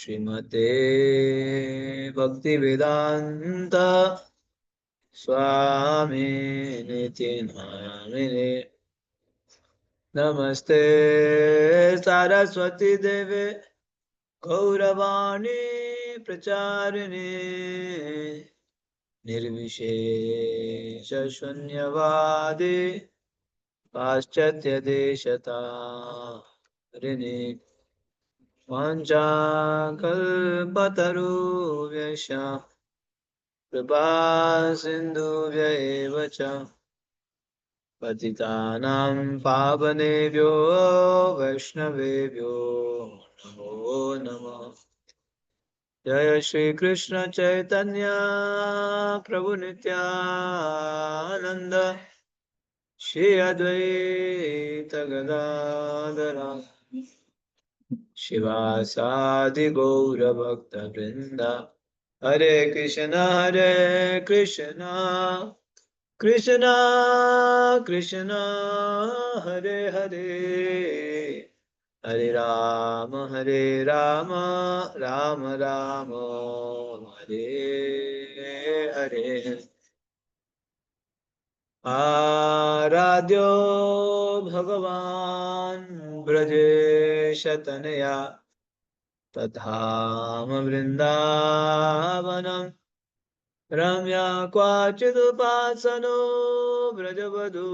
श्रीमते भक्ति वेदांत स्वामी निति नामिने। नमस्ते सारस्वती देवे गौरवाणी प्रचारिणे निर्विशेष शून्यवादी पाश्चात्य देशतारिणे वाञ्छाकल्पतरुभ्यश्च कृपा सिन्धुभ्यैव च पतितानां पावनेभ्यो वैष्णवेभ्यो नमो नमः। जय श्री कृष्ण चैतन्य प्रभु नित्यानंद श्री अद्वैत गदाधर शिवासादि गौर भक्त वृंद। हरे कृष्णा कृष्णा कृष्णा हरे हरे, हरे राम राम राम हरे हरे। आराध्यो भगवान् ब्रजेश तनया तथाम वृंदावनम रम्या क्वचिदुपासनो ब्रजवधू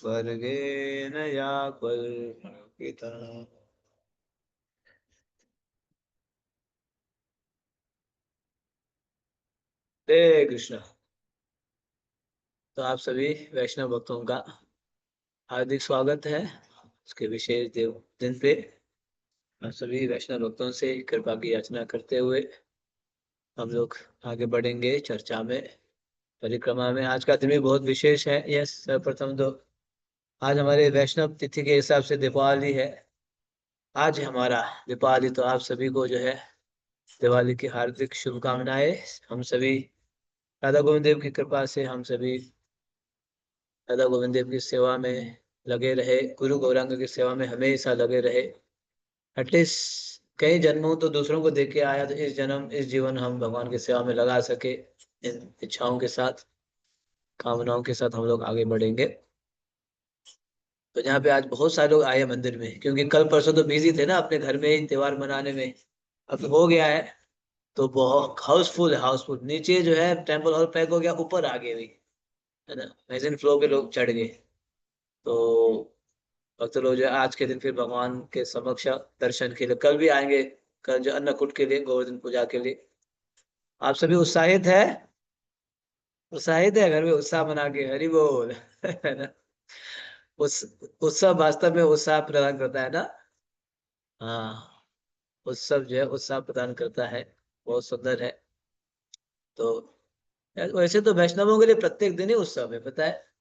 स्वर्गेण या कल्पिता। हरे कृष्ण। तो आप सभी वैष्णव भक्तों का हार्दिक स्वागत है उसके विशेष दिन पे। आप सभी वैष्णव भक्तों से कृपा की याचना करते हुए हम लोग आगे बढ़ेंगे चर्चा में, परिक्रमा में। आज का दिन भी बहुत विशेष है। यस, सर्वप्रथम तो आज हमारे वैष्णव तिथि के हिसाब से दीपावली है। आज हमारा दीपावली, तो आप सभी को जो है दिवाली की हार्दिक शुभकामनाएं। हम सभी राधा गोविंद देव की कृपा से हम सभी राधा गोविंद देव की सेवा में लगे रहे, गुरु गौरांग की सेवा में हमेशा लगे रहे। एटलीस्ट कई जन्मों तो दूसरों को देख के आया, तो इस जन्म इस जीवन हम भगवान की सेवा में लगा सके। इन इच्छाओं के साथ, कामनाओं के साथ हम लोग आगे बढ़ेंगे। तो जहाँ पे आज बहुत सारे लोग आए मंदिर में, क्योंकि कल परसों तो बिजी थे ना अपने घर में ही त्योहार मनाने में। अब हो गया है तो बहुत हाउसफुल है, हाउसफुल। नीचे जो है टेम्पल हॉल पैक हो गया, ऊपर आ गए भी, है ना। मैजिन फ्लोर पे लोग चढ़ गए। तो भक्त लोग जो है आज के दिन फिर भगवान के समक्ष दर्शन के लिए कल भी आएंगे। कल जो अन्नकूट के लिए, गोवर्धन पूजा के लिए। आप सभी उत्साहित है? उत्साहित है? घर में उत्साह बना के हरि बोल है ना। उस उत्सव वास्तव में उत्साह प्रदान करता है ना। हाँ, उत्सव जो है उत्साह प्रदान करता है। बहुत सुंदर है। तो वैसे तो वैष्णवों के लिए प्रत्येक दिन ही उत्सव है, पता है।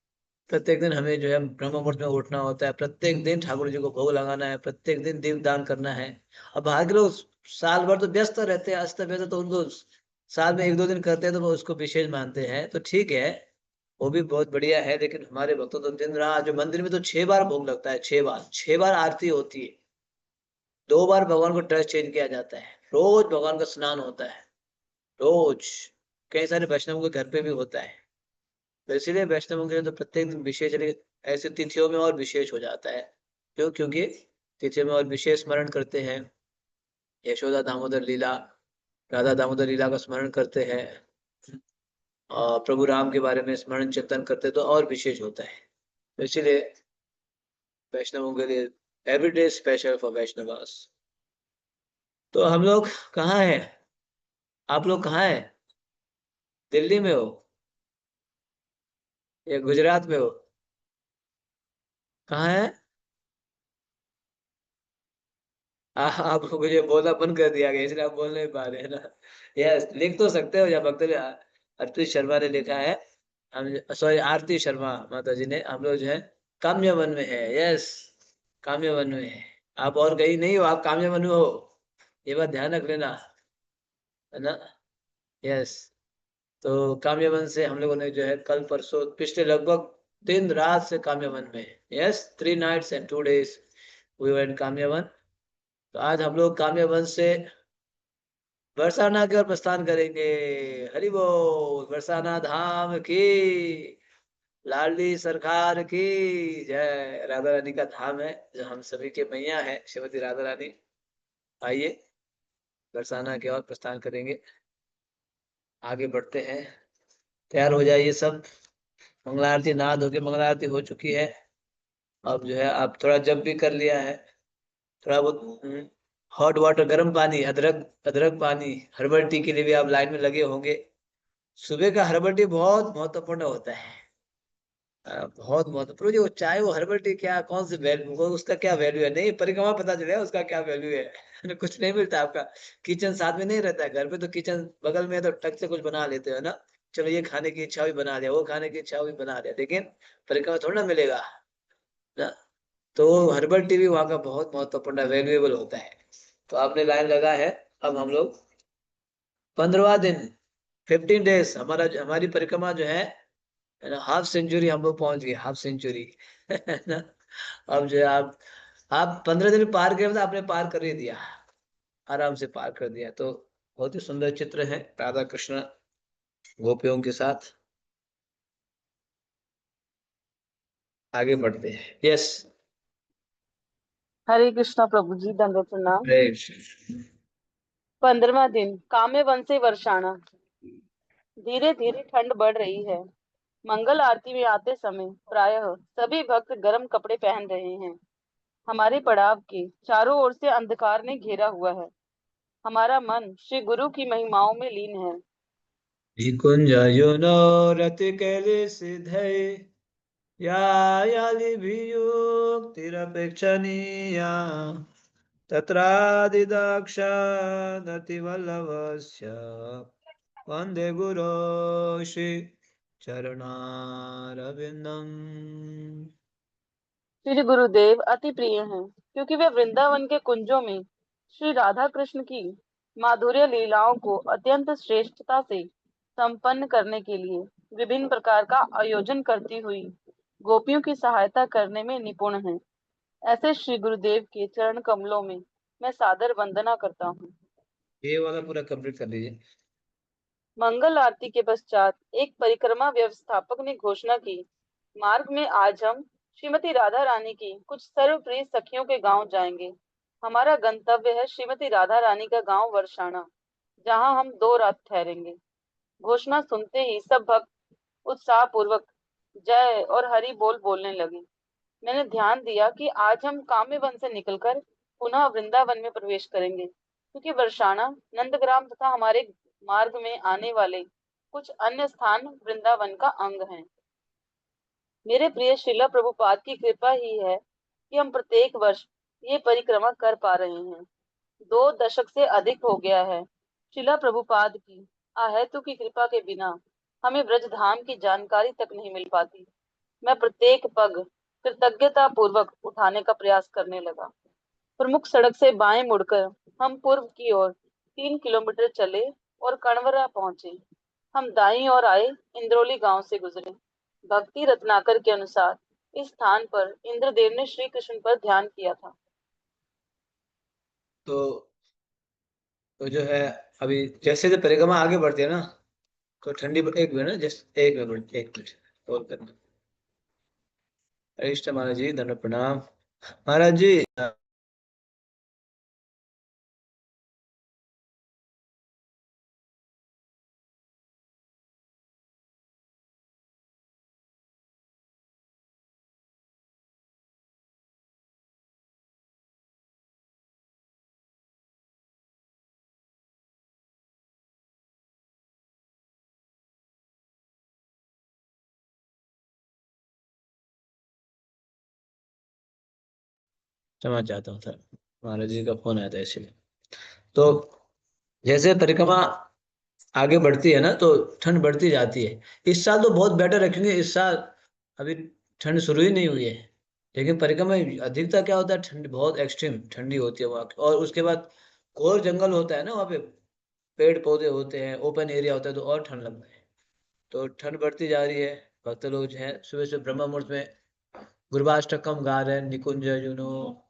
प्रत्येक दिन हमें जो है ब्रह्म मुहूर्त में उठना होता है, प्रत्येक दिन ठाकुर जी को भोग लगाना है, प्रत्येक दिन दीप दान करना है। अब बाहर के लोग साल भर तो व्यस्त रहते हैं, अस्त व्यस्त, तो उनको साल में एक दो दिन करते हैं तो वो उसको विशेष मानते हैं, तो ठीक है, वो भी बहुत बढ़िया है। लेकिन हमारे भक्तों तो दिन रात, जो मंदिर में तो 6 बार भोग लगता है, 6 बार, 6 बार आरती होती है। 2 बार भगवान को ड्रेस चेंज किया जाता है, रोज भगवान का स्नान होता है, रोज। कई सारे वैष्णव के घर पे भी होता है। तो इसीलिए वैष्णवों के लिए तो प्रत्येक दिन विशेष, ऐसे तिथियों में और विशेष हो जाता है। क्यों? क्योंकि तिथियों में और विशेष स्मरण करते हैं, यशोदा दामोदर लीला, राधा दामोदर लीला का स्मरण करते हैं, और प्रभु राम के बारे में स्मरण चिंतन करते, तो और विशेष होता है। तो इसीलिए वैष्णवों के लिए every day special for Vaishnavas. तो हम लोग कहाँ हैं? आप लोग कहाँ हैं? दिल्ली में हो या गुजरात में हो? कहाँ है? आपको मुझे बोलना बंद कर दिया गया, इसलिए आप बोल नहीं पा रहे हैं ना। यस, लिख तो सकते हो, या भक्त अर्पित शर्मा ने लिखा है। हम, सॉरी, आरती शर्मा माता जी ने, हम लोग जो है काम्य वन में है। यस, काम्य वन में है। आप और कहीं नहीं हो, आप काम्य वन में हो, ये बात ध्यान रख लेना, है ना। यस। तो काम्य वन से हम लोगों ने जो है कल परसों पिछले लगभग दिन रात से काम्य वन में। Yes, 3 nights and 2 days we were in Kamyavan. तो आज हम लोग काम्य वंश से बरसाना की ओर प्रस्थान करेंगे। हरि बोल, बरसाना धाम की, लाडली सरकार की जय। राधा रानी का धाम है, जो हम सभी के मैया है, श्रीमती राधा रानी। आइए बरसाना की ओर प्रस्थान करेंगे, आगे बढ़ते हैं। तैयार हो जाइए सब। मंगला आरती नहा धो के मंगला आरती हो चुकी है। अब जो है आप थोड़ा जप भी कर लिया है, थोड़ा बहुत हॉट वाटर, गर्म पानी, अदरक अदरक पानी, हर्बल टी के लिए भी आप लाइन में लगे होंगे। सुबह का हर्बल टी बहुत महत्वपूर्ण होता है। बहुत महत्वपूर्ण। जो चाहे वो हर्बल टी क्या, कौन सी वैल्यू, वो उसका क्या वैल्यू है, नहीं परिक्रमा पता चलेगा उसका क्या वैल्यू है। कुछ नहीं मिलता आपका। किचन साथ में नहीं रहता है, घर पे तो किचन बगल में है तो टक से कुछ बना लेते हो ना। चलो ये खाने की इच्छा भी बना दिया, वो खाने की इच्छा भी बना दिया, लेकिन परिक्रमा थोड़ा ना मिलेगा ना। तो हर्बल टी भी वहाँ का बहुत महत्वपूर्ण वैल्यूएबल होता है। तो आपने लाइन लगा है। अब हम लोग 15वां दिन, 15 डेज, हमारी परिक्रमा जो है ना, हाफ सेंचुरी हम लोग पहुंच गए, हाफ सेंचुरी। है ना। अब जो है आप 15 दिन पार किए, मतलब आपने पार कर ही दिया, आराम से पार कर दिया। तो बहुत ही सुंदर चित्र है राधा कृष्ण गोपियों के साथ। आगे बढ़ते हैं। यस। हरे कृष्णा प्रभु जी, दंडवत प्रणाम। राइट। 15वां दिन, काम्य वन से वर्षाना। धीरे धीरे ठंड बढ़ रही है। मंगल आरती में आते समय प्रायः सभी भक्त गर्म कपड़े पहन रहे हैं। हमारे पड़ाव के चारों ओर से अंधकार ने घेरा हुआ है। हमारा मन श्री गुरु की महिमाओं में लीन है। निकुंज युनो रति कैले सिधै, या यालिभियुक्तिरपेक्षणीया, तत्रादिदाक्षानतिवल्लभस्य वन्दे गुरो श्री चरणारविन्दम्। श्री गुरुदेव अति प्रिय हैं, क्योंकि वे वृंदावन के कुंजों में श्री राधा कृष्ण की माधुर्य लीलाओं को अत्यंत श्रेष्ठता से संपन्न करने के लिए विभिन्न प्रकार का आयोजन करती हुई गोपियों की सहायता करने में निपुण हैं। ऐसे श्री गुरुदेव के चरण कमलों में मैं सादर वंदना करता हूँ। ये वाला पूरा कंप्लीट कर लीजिए। मंगल आरती के पश्चात एक परिक्रमा व्यवस्थापक ने घोषणा की, मार्ग में आज हम श्रीमती राधा रानी की कुछ सर्वप्रिय सखियों के गांव जाएंगे। हमारा गंतव्य है श्रीमती राधा रानी का गांव वर्षाना, जहां हम 2 रात ठहरेंगे। घोषणा सुनते ही सब भक्त उत्साह पूर्वक जय और हरि बोल बोलने लगे। मैंने ध्यान दिया कि आज हम काम्यवन से निकलकर पुनः वृंदावन में प्रवेश करेंगे, क्योंकि वर्षाना, नंदग्राम तथा हमारे मार्ग में आने वाले कुछ अन्य स्थान वृंदावन का अंग हैं। मेरे प्रिय श्रीला प्रभुपाद की कृपा ही है कि हम प्रत्येक वर्ष ये परिक्रमा कर पा रहे हैं। 2 दशक से अधिक हो गया है। श्रीला प्रभुपाद की अहेतु की कृपा के बिना हमें ब्रज धाम की जानकारी तक नहीं मिल पाती। मैं प्रत्येक पग कृतज्ञता पूर्वक उठाने का प्रयास करने लगा। प्रमुख सड़क से बाएं मुड़कर हम पूर्व की ओर 3 किलोमीटर चले और कणवरा पहुंचे। हम दाईं ओर आए, इंद्रोली गांव से गुजरे। भक्ति रत्नाकर के अनुसार इस स्थान पर इंद्रदेव ने श्री कृष्ण पर ध्यान किया था। तो जो है, अभी जैसे जैसे परिक्रमा आगे बढ़ती है ना, तो ठंडी, एक मिनट, जस्ट एक मिनट, एक मिनट कॉल करना। अरिष्ट महाराज जी, धन्य प्रणाम। महाराज जी, क्षमा चाहता हूँ सर, महाराज जी का फोन आया था इसलिए। तो जैसे परिक्रमा आगे बढ़ती है ना, तो ठंड बढ़ती जाती है। इस साल तो बहुत बेटर है, क्योंकि इस साल अभी ठंड शुरू ही नहीं हुई है। लेकिन परिक्रमा में अधिकता क्या होता है, ठंड बहुत एक्सट्रीम ठंडी होती है वहाँ की। और उसके बाद घोर जंगल होता है ना वहाँ पे, पेड़ पौधे होते हैं, ओपन एरिया होता है, तो और ठंड लगता है। तो ठंड बढ़ती जा रही है। भक्त लोग जो है सुबह से ब्रह्म मुहूर्त में गुरबाष्टकम गा रहे हैं, निकुंज जुनो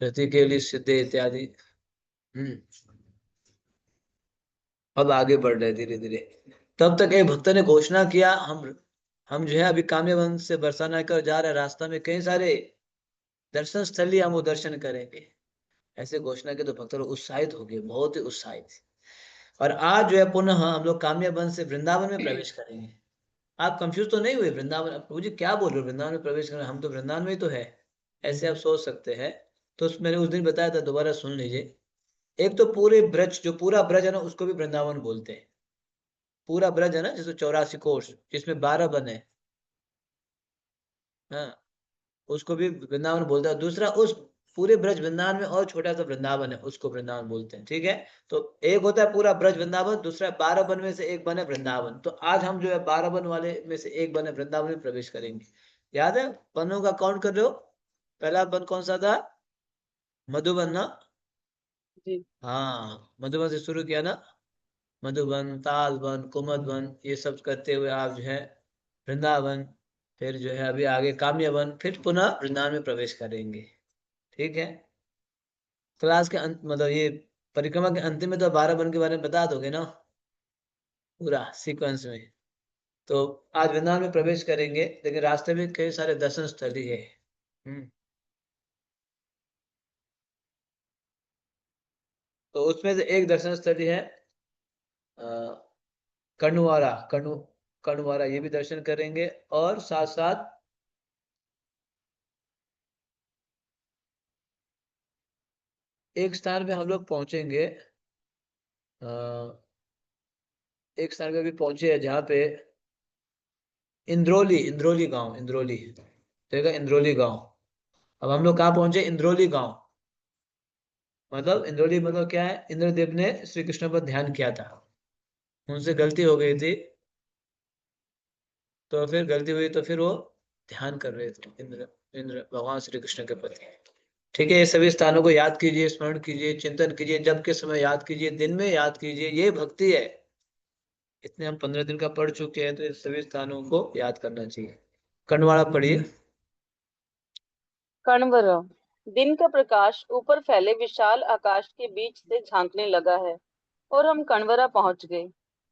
रति के लिए सिद्धे इत्यादि। हम्म। अब आगे बढ़ रहे धीरे धीरे। तब तक एक भक्त ने घोषणा किया, हम जो है अभी काम्यवन से बरसाना कर जा रहे हैं, रास्ता में कई सारे दर्शन स्थली हम वो दर्शन करेंगे। ऐसे घोषणा के तो भक्त लोग उत्साहित हो गए, बहुत ही उत्साहित। और आज जो है पुनः हम लोग काम्यवन से वृंदावन में प्रवेश करेंगे। आप कंफ्यूज तो नहीं हुए? वृंदावन प्रभु जी क्या बोल रहे हो, वृंदावन में प्रवेश करना, हम तो वृंदावन में ही तो है, ऐसे आप सोच सकते हैं। तो मैंने उस दिन बताया था, दोबारा सुन लीजिए। एक तो पूरे ब्रज, जो पूरा ब्रज है ना, उसको भी वृंदावन बोलते हैं। पूरा ब्रज है ना, जैसे 84 कोष, जिसमें 12 वन है, हाँ, उसको भी वृंदावन बोलता है। दूसरा, उस पूरे ब्रज वृंदावन में और छोटा सा वृंदावन है, उसको वृंदावन बोलते हैं, ठीक है। तो एक होता है पूरा ब्रज वृंदावन, दूसरा 12 वन में से एक वन है वृंदावन। तो आज हम जो है 12 वन वाले में से एक वन है वृंदावन में प्रवेश करेंगे। याद है वनों का काउंट कर रहे हो? पहला वन कौन सा था? मधुबन ना? जी। हाँ, मधुबन से शुरू किया ना। मधुबन, तालवन, कुमदवन, ये सब करते हुए आप जो है वृंदावन, फिर जो है अभी आगे काम्यवन, फिर पुनः वृंदावन में प्रवेश करेंगे। ठीक है। क्लास के अंत, मतलब ये परिक्रमा के अंतिम में तो 12 वन के बारे में बता दोगे ना, पूरा सीक्वेंस में। तो आज वृंदावन में प्रवेश करेंगे, लेकिन रास्ते में कई सारे दर्शन स्थल ही है। तो उसमें से एक दर्शन स्थल ही है कनुआरा, कनुआरा, ये भी दर्शन करेंगे। और साथ साथ एक स्थान पे हम लोग पहुंचेंगे, अ, एक स्थान पे भी पहुंचे हैं जहाँ पे इंद्रोली, इंद्रोली गांव, इंद्रोली, देखा, इंद्रोली गांव। अब हम लोग कहाँ पहुंचे? इंद्रोली गांव। मतलब इंद्रोली मतलब क्या है? इंद्रदेव ने श्री कृष्ण पर ध्यान किया था, उनसे गलती हो गई थी, तो फिर गलती हुई तो फिर वो ध्यान कर रहे थे, इंद्र, इंद्र भगवान श्री कृष्ण के प्रति। ठीक है, ये सभी स्थानों को याद कीजिए, स्मरण कीजिए, चिंतन कीजिए, जब के समय याद कीजिए, दिन में याद कीजिए, ये भक्ति है। इतने हम 15 दिन का पढ़ चुके हैं, तो इस सभी स्थानों को याद करना चाहिए। कंडवाड़ा पढ़िए। कण्वर। दिन का प्रकाश ऊपर फैले विशाल आकाश के बीच से झांकने लगा है और हम कण्वरा पहुंच गए।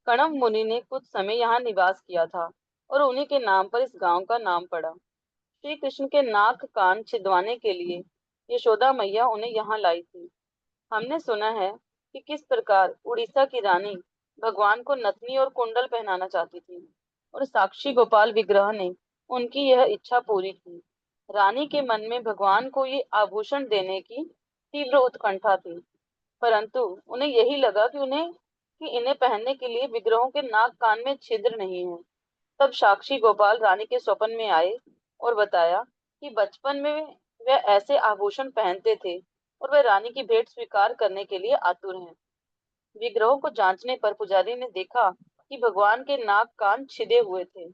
कणव मुनि ने कुछ समय यहाँ निवास किया था और उन्हीं के नाम पर इस गांव का नाम पड़ा। श्री कृष्ण के नाक कान छिदवाने के लिए यशोदा मैया उन्हें यहाँ लाई थी। हमने सुना है कि किस प्रकार उड़ीसा की रानी भगवान को नथनी और कुंडल पहनाना चाहती थी और साक्षी गोपाल विग्रह ने उनकी यह इच्छा पूरी की। रानी के मन में भगवान को ये आभूषण देने की तीव्र उत्कंठा थी, परंतु उन्हें यही लगा कि इन्हें पहनने के लिए विग्रहों के नाक कान में छिद्र नहीं है। तब साक्षी गोपाल रानी के स्वप्न में आए और बताया कि बचपन में वे ऐसे आभूषण पहनते थे और वे रानी की भेंट स्वीकार करने के लिए आतुर हैं। विग्रहों को जांचने पर पुजारी ने देखा कि भगवान के नाक कान छिदे हुए थे।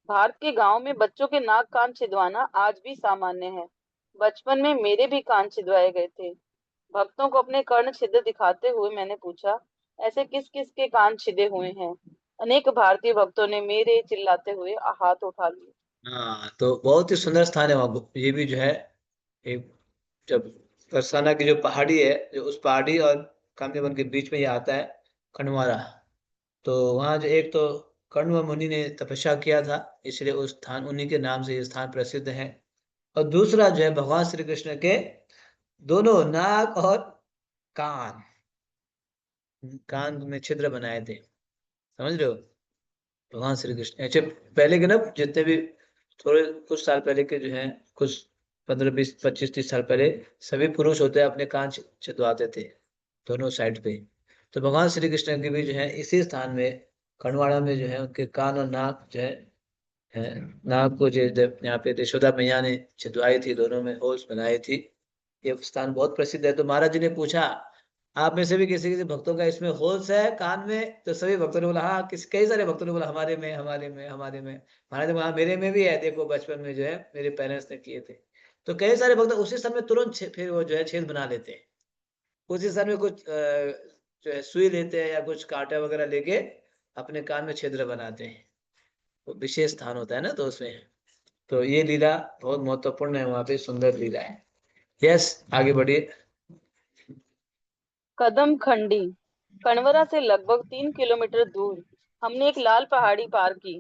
भारत के गांव में बच्चों के नाक कान छिदवाना आज भी सामान्य है। बचपन में मेरे भी कान छिदवाए गए थे। भक्तों को अपने कर्ण छिद्र दिखाते हुए मैंने पूछा, ऐसे किस किस के कान छिदे हुए हैं? अनेक भारतीय भक्तों ने मेरे चिल्लाते हुए हाथ उठा लिए। हाँ, तो बहुत ही सुंदर स्थान है वहाँ, ये भी जो है एक, जब बरसाना की जो पहाड़ी है, जो उस पहाड़ी और कामदेवन के बीच में ये आता है, कनवारा। तो वहाँ जो एक तो कण्व मुनि ने तपस्या किया था, इसलिए उस स्थान, उन्हीं के नाम से ये स्थान प्रसिद्ध है। और दूसरा जो है भगवान श्री कृष्ण के दोनों नाक और कान, कान में छिद्र बनाए थे, समझ रहे हो? भगवान श्री कृष्ण ऐसे पहले के ना, जितने भी थोड़े कुछ साल पहले के जो हैं, कुछ 15 20 25 30 साल पहले, सभी पुरुष होते हैं अपने कान छिदवाते थे, दोनों साइड पे। तो भगवान श्री कृष्ण के भी जो है इसी स्थान में, खंडवाड़ा में जो है उनके कान और नाक जो है नाक को जो यहाँ पे यशोदा मैया ने छिदवाई थी, दोनों में होल्स बनाई थी। ये स्थान बहुत प्रसिद्ध है। तो महाराज जी ने पूछा, आप में से भी किसी किसी भक्तों का इसमें होल्स है कान में? तो सभी भक्तों ने बोला हाँ, कई सारे भक्तों ने बोला हमारे में, हमारे में, हमारे में। महाराज ने बोला हाँ, मेरे में भी है, देखो बचपन में जो है मेरे पेरेंट्स ने किए थे। तो कई सारे भक्त उसी समय तुरंत फिर वो जो है छेद बना लेते हैं। उसी समय में कुछ जो है सुई लेते हैं या कुछ कांटा वगैरह लेके अपने कान में छिद्र बनाते हैं। वो विशेष स्थान होता है ना, तो उसमें। तो ये लीला बहुत महत्वपूर्ण है, वहाँ पे सुंदर लीला है। यस, आगे बढ़िए। कदम खंडी। कणवरा से लगभग 3 किलोमीटर दूर हमने एक लाल पहाड़ी पार की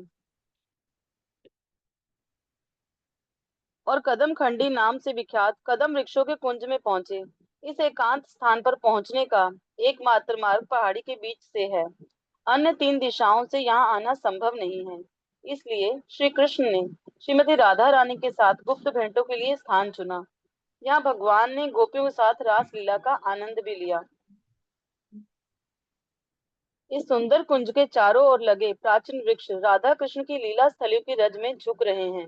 और कदम खंडी नाम से विख्यात कदम वृक्षों के कुंज में पहुंचे। इस एकांत स्थान पर पहुंचने का एकमात्र मार्ग पहाड़ी के बीच से है। अन्य 3 दिशाओं से यहाँ आना संभव नहीं है। इसलिए श्री कृष्ण ने श्रीमती राधा रानी के साथ गुप्त भेंटों के लिए स्थान चुना। यहाँ भगवान ने गोपियों के साथ रास लीला का आनंद भी लिया। इस सुंदर कुंज के चारों ओर लगे प्राचीन वृक्ष राधा कृष्ण की लीला स्थलियों की रज में झुक रहे हैं।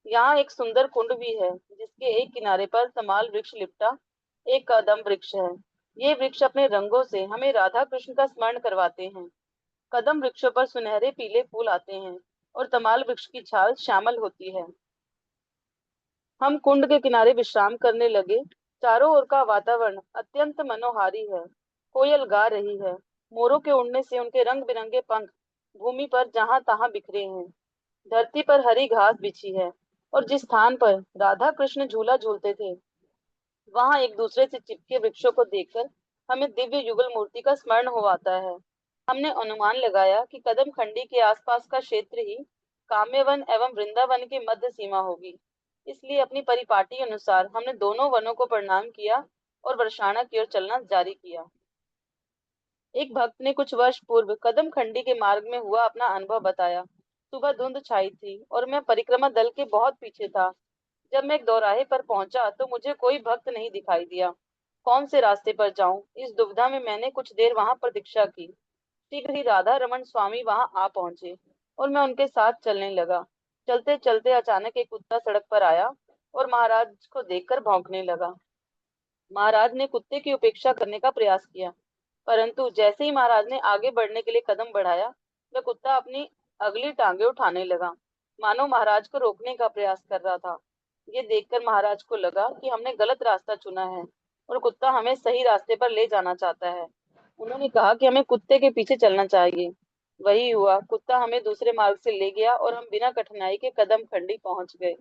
यहाँ एक सुंदर कुंड भी है जिसके एक किनारे पर तमाल वृक्ष लिपटा एक कदम वृक्ष है। ये वृक्ष अपने रंगों से हमें राधा कृष्ण का स्मरण करवाते हैं। कदम वृक्षों पर सुनहरे पीले फूल आते हैं और तमाल वृक्ष की छाल श्यामल होती है। हम कुंड के किनारे विश्राम करने लगे। चारों ओर का वातावरण अत्यंत मनोहारी है। कोयल गा रही है। मोरों के उड़ने से उनके रंग बिरंगे पंख भूमि पर जहां तहां बिखरे हैं। धरती पर हरी घास बिछी है और जिस स्थान पर राधा कृष्ण झूला झूलते थे वहां एक दूसरे से चिपके वृक्षों को देखकर हमें दिव्य युगल मूर्ति का स्मरण हो आता है। हमने अनुमान लगाया कि कदम खंडी के आसपास का क्षेत्र ही काम्यवन एवं वृंदावन की मध्य सीमा होगी। इसलिए अपनी परिपाटी अनुसार हमने दोनों वनों को प्रणाम किया और बरसाना की ओर चलना जारी किया। एक भक्त ने कुछ वर्ष पूर्व कदम खंडी के मार्ग में हुआ अपना अनुभव बताया। सुबह धुंध छाई थी और मैं परिक्रमा दल के बहुत पीछे था। जब मैं एक दोराहे पर पहुंचा तो मुझे कोई भक्त नहीं दिखाई दिया। कौन से रास्ते पर जाऊं, इस दुविधा में मैंने कुछ देर वहां प्रतीक्षा की। शीघ्र ही राधा रमन स्वामी वहां आ पहुंचे और मैं उनके साथ चलने लगा। चलते चलते अचानक एक कुत्ता सड़क पर आया और महाराज को देखकर भौंकने लगा। महाराज ने कुत्ते की उपेक्षा करने का प्रयास किया, परंतु जैसे ही महाराज ने आगे बढ़ने के लिए कदम बढ़ाया वह कुत्ता अपनी अगली टांगे उठाने लगा, मानो महाराज को रोकने का प्रयास कर रहा था। ये देखकर महाराज को लगा कि हमने गलत रास्ता चुना है और कुत्ता हमें सही रास्ते पर ले जाना चाहता है। उन्होंने कहा कि हमें कुत्ते के पीछे चलना चाहिए। वही हुआ, कुत्ता हमें दूसरे मार्ग से ले गया और हम बिना कठिनाई के कदम खंडी पहुंच गए।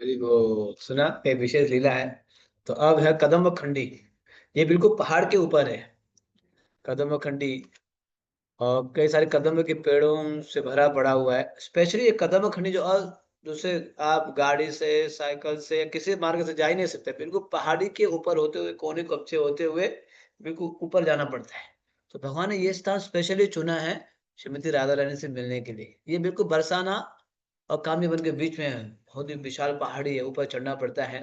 वेरी गुड, सुना, एक विशेष लीला है। तो अब है कदम खंडी। ये बिल्कुल पहाड़ के ऊपर है कदम खंडी। और कई सारे कदम के पेड़ों से भरा पड़ा हुआ है। स्पेशली ये कदम खंडी जो और दूसरे आप गाड़ी से, साइकिल से या किसी मार्ग से जा ही नहीं सकते। बिल्कुल पहाड़ी के ऊपर होते हुए, कोने कब्जे होते हुए बिल्कुल ऊपर जाना पड़ता है। तो भगवान ने ये स्थान स्पेशली चुना है श्रीमती राधा रानी से मिलने के लिए। ये बिल्कुल बरसाना और कामनीवन के बीच में है। बहुत ही विशाल पहाड़ी है, ऊपर चढ़ना पड़ता है।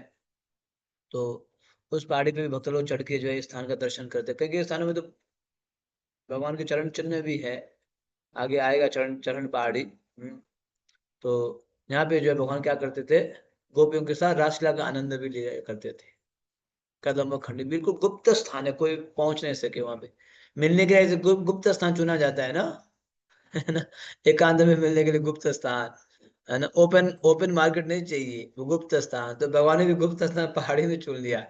तो उस पहाड़ी पे भी भक्त लोग चढ़ के जो है इस स्थान का दर्शन करते हैं। कई स्थानों में तो भगवान के चरण चिन्ह भी है। आगे आएगा चरण चरण पहाड़ी। तो यहाँ पे जो है भगवान क्या करते थे, गोपियों के साथ रासलीला का आनंद भी लिया करते थे। कदम खंडी बिल्कुल गुप्त स्थान है, कोई पहुंच नहीं सके वहां पे। मिलने के लिए ऐसे गुप्त स्थान चुना जाता है ना। है ना। एकांत में मिलने के लिए गुप्त स्थान, है ना। ओपन ओपन मार्केट नहीं चाहिए, वो गुप्त स्थान। तो भगवान ने भी गुप्त स्थान पहाड़ी में चुन लिया।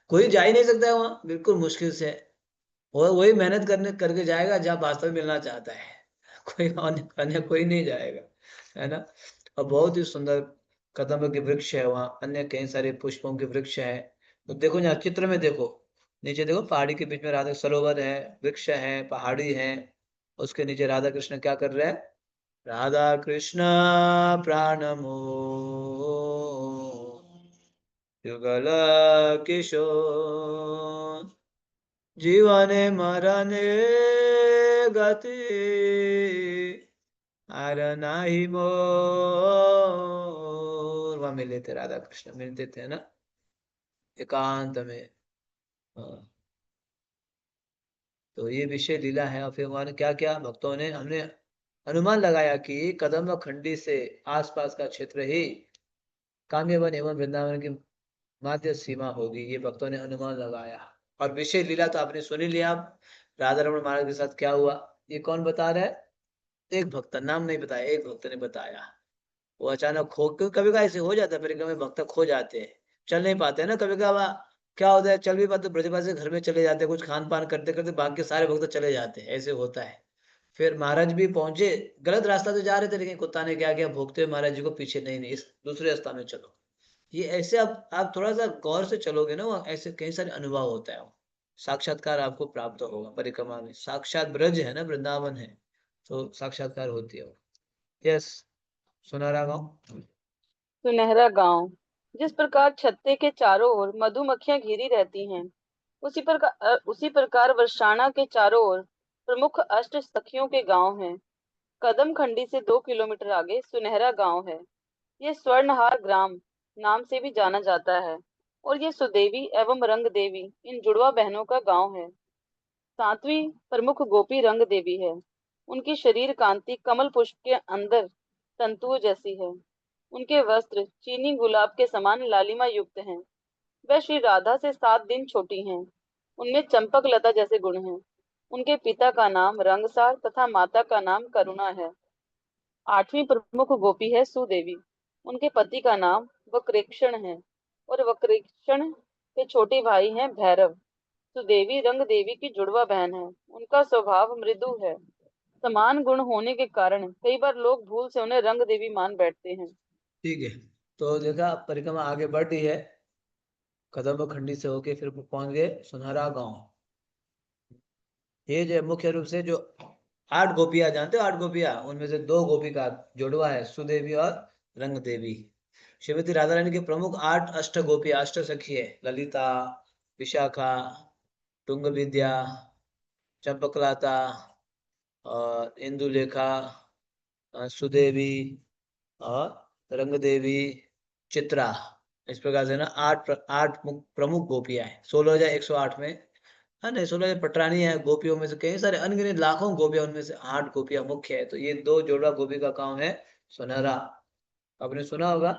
कोई जा ही नहीं सकता है वहां, बिल्कुल मुश्किल से। वो वही मेहनत करने करके जाएगा जहाँ वास्तव में मिलना चाहता है। कोई अन्य अन्य कोई नहीं जाएगा, है ना। और बहुत ही सुंदर कदम के वृक्ष है वहाँ, अन्य कई सारे पुष्पों के वृक्ष है। तो देखो यहाँ चित्र में देखो, नीचे देखो पहाड़ी के बीच में राधा सरोवर है, वृक्ष है, पहाड़ी है। उसके नीचे राधा कृष्ण क्या कर रहे हैं। राधा कृष्ण प्राणमो युगल किशोर जीवने मरने गति आर नाही मोर। वहां मिले थे, राधा कृष्ण मिलते थे ना एकांत में। हाँ। तो ये विषय लीला है। और फिर वहां क्या क्या भक्तों ने, हमने अनुमान लगाया कि कदम खंडी से आसपास का क्षेत्र ही काम्यवन एवं वृंदावन की माध्य सीमा होगी। ये भक्तों ने अनुमान लगाया। और विषय लीला तो आपने सुनी लिया। आप राधा रमण महाराज के साथ क्या हुआ, ये कौन बता रहा है। एक भक्त, नाम नहीं बताया, एक भक्त ने बताया। वो अचानक खो, क्योंकि कभी कभी ऐसे हो जाता है परिक्रमा में, भक्त खो जाते हैं, चल नहीं पाते हैं ना। कभी कभी क्या होता है, चल भी पाते, ब्रजपाल से घर में चले जाते हैं, कुछ खान पान करते करते बाकी सारे भक्त चले जाते हैं, ऐसे होता है। फिर महाराज भी पहुंचे, गलत रास्ता तो जा रहे थे, लेकिन कुत्ता ने क्या किया, भोगते हुए महाराज जी को पीछे, नहीं नहीं इस दूसरे रास्ता में चलो। ये ऐसे आप थोड़ा सा गौर से चलोगे ना, वहाँ ऐसे कई सारे अनुभव होता है, साक्षात्कार आपको प्राप्त होगा परिक्रमा में। साक्षात ब्रज है ना, वृंदावन है, तो साक्षात्कार होती है वो। यस, सुनहरा गाँव। सुनहरा गांव। जिस प्रकार छत्ते के चारों ओर मधुमक्खियां घिरी रहती हैं, उसी प्रकार वर्षाना के चारों ओर प्रमुख अष्ट सखियों के गांव हैं। कदम खंडी से 2 किलोमीटर आगे सुनहरा गांव है। ये स्वर्णहार ग्राम नाम से भी जाना जाता है, और ये सुदेवी एवं रंग देवी इन जुड़वा बहनों का गांव है। सातवीं प्रमुख गोपी रंग देवी है। उनकी शरीर कांति कमल पुष्प के अंदर तंतुओं जैसी है। उनके वस्त्र चीनी गुलाब के समान लालिमा युक्त हैं। वह श्री राधा से 7 दिन छोटी हैं। उनमें चंपक लता जैसे गुण हैं। उनके पिता का नाम रंगसार तथा माता का नाम करुणा है। आठवीं प्रमुख गोपी है सुदेवी। उनके पति का नाम वक्रेक्षण है, और वक्रेक्षण के छोटे भाई हैं भैरव। सुदेवी रंग देवी की जुड़वा बहन है। उनका स्वभाव मृदु है। समान गुण होने के कारण कई बार लोग भूल से उन्हें रंग देवी मान बैठते हैं। ठीक है, तो देखा परिक्रमा आगे बढ़ रही है, कदम खंडी से होके फिर पहुंच गए सुनहरा गांव। ये जो मुख्य रूप से जो 8 गोपियां, जानते हो 8 गोपियां, उनमें से 2 गोपी का जोड़वा है, सुदेवी और रंग देवी। श्रीमती राधा रानी के प्रमुख 8 अष्ट गोपी, अष्ट सखी है, ललिता, विशाखा, तुंग विद्या, चंपकलाता और इंदुलेखा, सुदेवी और रंग देवी, चित्रा। इस प्रकार से ना 8 प्रमुख गोपियां हैं। 16,108 में, हाँ नहीं, 16,000 पटरानी है गोपियों में से, कई सारे अनगिनत लाखों गोपियां, उनमें से 8 गोपियां मुख्य है। तो ये 2 जोड़ा गोपी का काम है सुनहरा। आपने सुना होगा,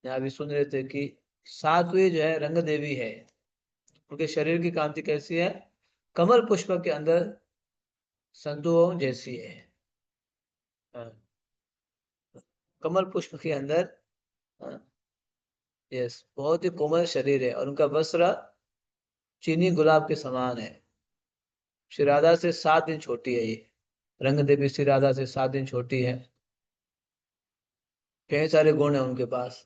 यहाँ भी सुन रहे थे कि 7वीं जो है रंग देवी है। उनके शरीर की कांति कैसी है? कमल पुष्प के अंदर संतुओं जैसी है। हाँ, कमल पुष्प के अंदर। हाँ, यस, बहुत ही कोमल शरीर है, और उनका वस्त्र चीनी गुलाब के समान है। श्री राधा से 7 दिन छोटी है ये, रंग देवी श्री राधा से 7 दिन छोटी है। कई सारे गुण है उनके पास।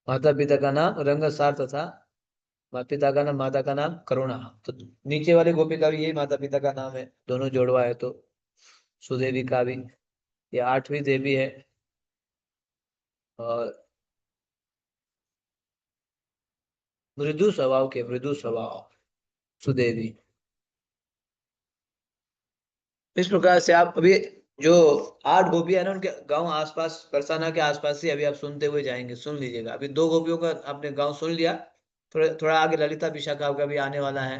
माता पिता का नाम रंगसार तथा माता पिता का नाम, माता का नाम करुणा। तो नीचे वाली गोपी का भी यही माता पिता का नाम है, दोनों जोड़वा है। तो सुदेवी का भी, ये 8वीं देवी है। और मृदु स्वभाव के, मृदु स्वभाव सुदेवी। इस प्रकार से आप अभी जो 8 गोपियां है ना, उनके गांव आसपास, बरसाना के आसपास ही अभी आप सुनते हुए जाएंगे। सुन लीजिएगा, अभी 2 गोपियों का आपने गांव सुन लिया, थोड़ा थोड़ा आगे ललिता विशाखा का भी आने वाला है।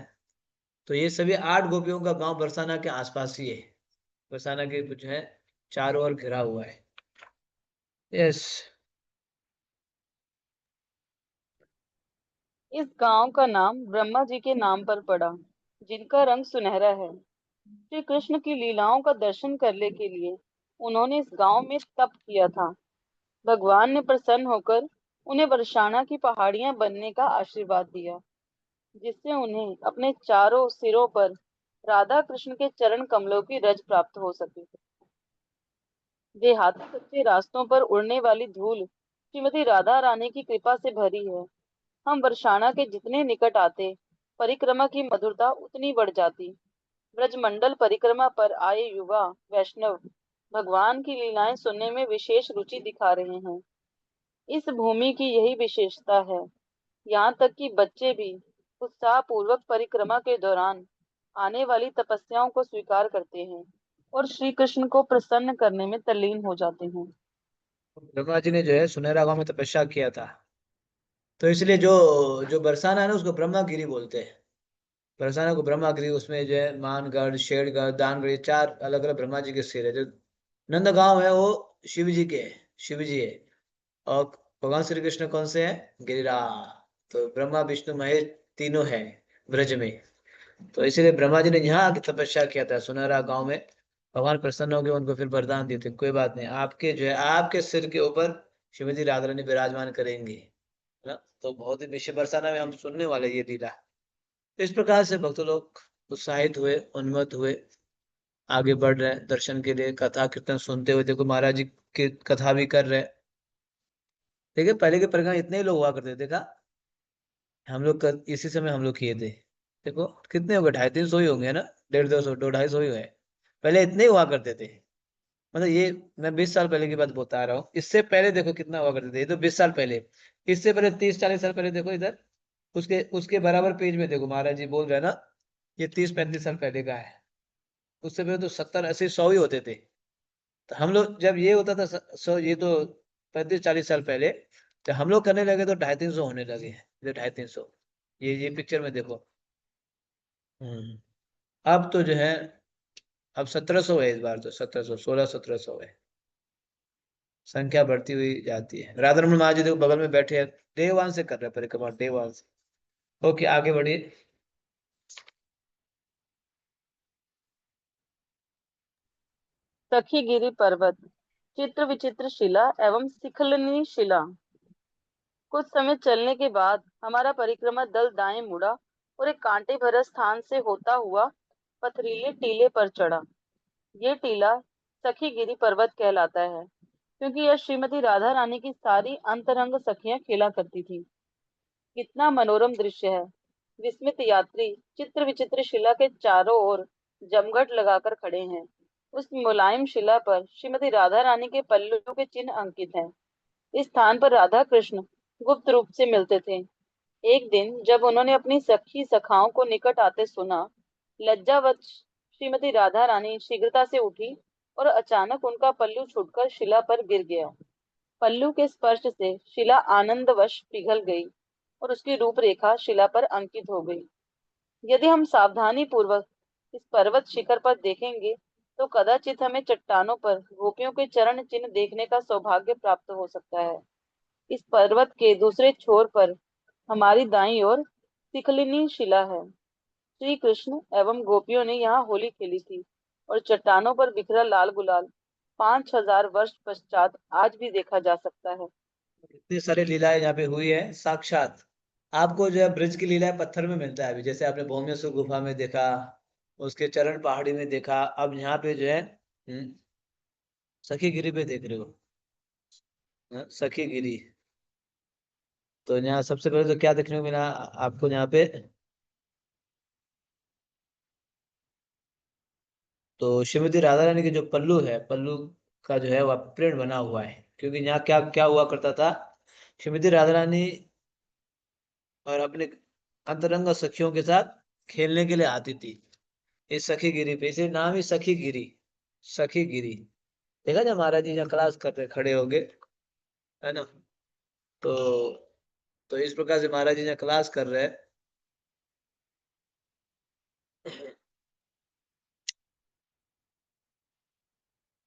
तो ये सभी 8 गोपियों का गांव बरसाना के आसपास ही है। बरसाना के कुछ है, चारों ओर घिरा हुआ है। यस। इस गांव का नाम ब्रह्मा जी के नाम पर पड़ा, जिनका रंग सुनहरा है। श्री कृष्ण की लीलाओं का दर्शन करने के लिए उन्होंने इस गांव में तप किया था। भगवान ने प्रसन्न होकर उन्हें वर्षाना की पहाड़ियां बनने का आशीर्वाद दिया, जिससे उन्हें अपने चारों सिरों पर राधा कृष्ण के चरण कमलों की रज प्राप्त हो सके। देहाती कच्चे रास्तों पर उड़ने वाली धूल श्रीमती राधा रानी की कृपा से भरी है। हम वर्षाना के जितने निकट आते, परिक्रमा की मधुरता उतनी बढ़ जाती। ब्रजमंडल परिक्रमा पर आए युवा वैष्णव भगवान की लीलाएं सुनने में विशेष रुचि दिखा रहे हैं। इस भूमि की यही विशेषता है। यहाँ तक कि बच्चे भी उत्साह पूर्वक परिक्रमा के दौरान आने वाली तपस्याओं को स्वीकार करते हैं, और श्री कृष्ण को प्रसन्न करने में तल्लीन हो जाते हैं। ब्रह्मा जी ने जो है सुनहरा गांव में तपस्या किया था, तो इसलिए जो जो बरसाना है ना, उसको ब्रह्मागिरी बोलते हैं। बरसाना को ब्रह्मागिरी, उसमें जो है मानगढ़, शेरगढ़, दानगढ़, ये 4 अलग अलग ब्रह्मा जी के सिर है। जो नंदगांव है वो शिव जी के है, शिव जी है। और भगवान श्री कृष्ण कौन से हैं? गिरिराज। तो ब्रह्मा विष्णु महेश तीनों हैं ब्रज में। तो इसीलिए ब्रह्मा जी ने यहाँ आके तपस्या किया था सुनहरा गांव में। भगवान प्रसन्न हो गए, उनको फिर वरदान दिए थे, कोई बात नहीं, आपके जो है आपके सिर के ऊपर श्रीमती राधा रानी विराजमान करेंगे, है ना। तो बहुत ही विषय बरसाना में हम सुनने वाले ये लीला। इस प्रकार से भक्त लोग उत्साहित हुए, उन्मत्त हुए। आगे बढ़ रहे हैं दर्शन के लिए, कथा कीर्तन सुनते हुए। देखो महाराज जी की कथा भी कर रहे हैं। देखिए पहले के परिक्रमा इतने ही लोग हुआ करते थे, देखा हम लोग इसी समय हम लोग किए थे। देखो कितने हो गए, 250-300 ही होंगे ना, 150-200, 250 ही हुए। पहले इतने ही हुआ करते थे। मतलब ये मैं 20 साल पहले की बात बता रहा हूँ। इससे पहले देखो कितना हुआ करते थे, ये तो 20 साल पहले। इससे पहले 30-40 साल पहले देखो इधर, उसके उसके बराबर पेज में देखो महाराज जी बोल रहे हैं ना, ये 30-35 साल पहले का है। उससे पहले तो 70-80-100 ही होते थे। तो हम लोग जब ये होता था ये तो 35-40 साल पहले, जब हम लोग करने लगे तो 250-300 होने लगे। ये 250-300, ये पिक्चर में देखो। हम्म। अब तो जो है, अब 1700 है, इस बार तो 1700, 1600-1700 है। संख्या बढ़ती हुई जाती है। राधा रमन महाराज जी देखो बगल में बैठे हैं, देवान से कर रहे हैं परिक्रमा, देवान से। ओके आगे बढ़िए। सखीगिरी पर्वत, चित्र विचित्र शिला एवं शिखलनी शिला। कुछ समय चलने के बाद हमारा परिक्रमा दल दाएं मुड़ा और एक कांटे भरे स्थान से होता हुआ पथरीले टीले पर चढ़ा। ये टीला सखीगिरी पर्वत कहलाता है, क्योंकि यह श्रीमती राधा रानी की सारी अंतरंग सखियां खेला करती थी। कितना मनोरम दृश्य है। विस्मित यात्री चित्र विचित्र शिला के चारों ओर जमघट लगाकर खड़े हैं। उस मुलायम शिला पर श्रीमती राधा रानी के पल्लू के चिन्ह अंकित हैं। इस स्थान पर राधा कृष्ण गुप्त रूप से मिलते थे। एक दिन जब उन्होंने अपनी सखी सखाओं को निकट आते सुना, लज्जावश श्रीमती राधा रानी शीघ्रता से उठी और अचानक उनका पल्लू छूटकर शिला पर गिर गया। पल्लू के स्पर्श से शिला आनंदवश पिघल गई और उसकी रूपरेखा शिला पर अंकित हो गई। यदि हम सावधानी पूर्वक इस पर्वत शिखर पर देखेंगे तो कदाचित हमें चट्टानों पर गोपियों के चरण चिन्ह देखने का सौभाग्य प्राप्त हो सकता है। इस पर्वत के दूसरे छोर पर हमारी दाईं ओर शिखलिनी शिला है। श्री कृष्ण एवं गोपियों ने यहाँ होली खेली थी और चट्टानों पर बिखरा लाल गुलाल 5000 वर्ष पश्चात आज भी देखा जा सकता है। इतनी सारी लीलाएं यहाँ पे हुई है साक्षात। आपको जो है ब्रिज की लीलाएं पत्थर में मिलता है अभी, जैसे आपने भौमेश्वर गुफा में देखा, उसके चरण पहाड़ी में देखा, अब यहाँ पे जो है सखी गिरी पे देख रहे हो। सखी गिरी। तो यहाँ सबसे पहले तो क्या देखने को मिला आपको यहाँ पे, तो श्रीमती राधा रानी के जो पल्लू है, पल्लू का जो है वह प्रिंट बना हुआ है। क्योंकि यहाँ क्या क्या हुआ करता था, श्रीमती राधा रानी और अपने अंतरंग सखियों के साथ खेलने के लिए आती थी इस सखी गिरी पे, इसे नाम ही सखी गिरी। सखी गिरी। देखा जब महाराज जी यहाँ क्लास कर रहे खड़े होगे, है ना। तो इस प्रकार से महाराज जी यहाँ क्लास कर रहे हैं।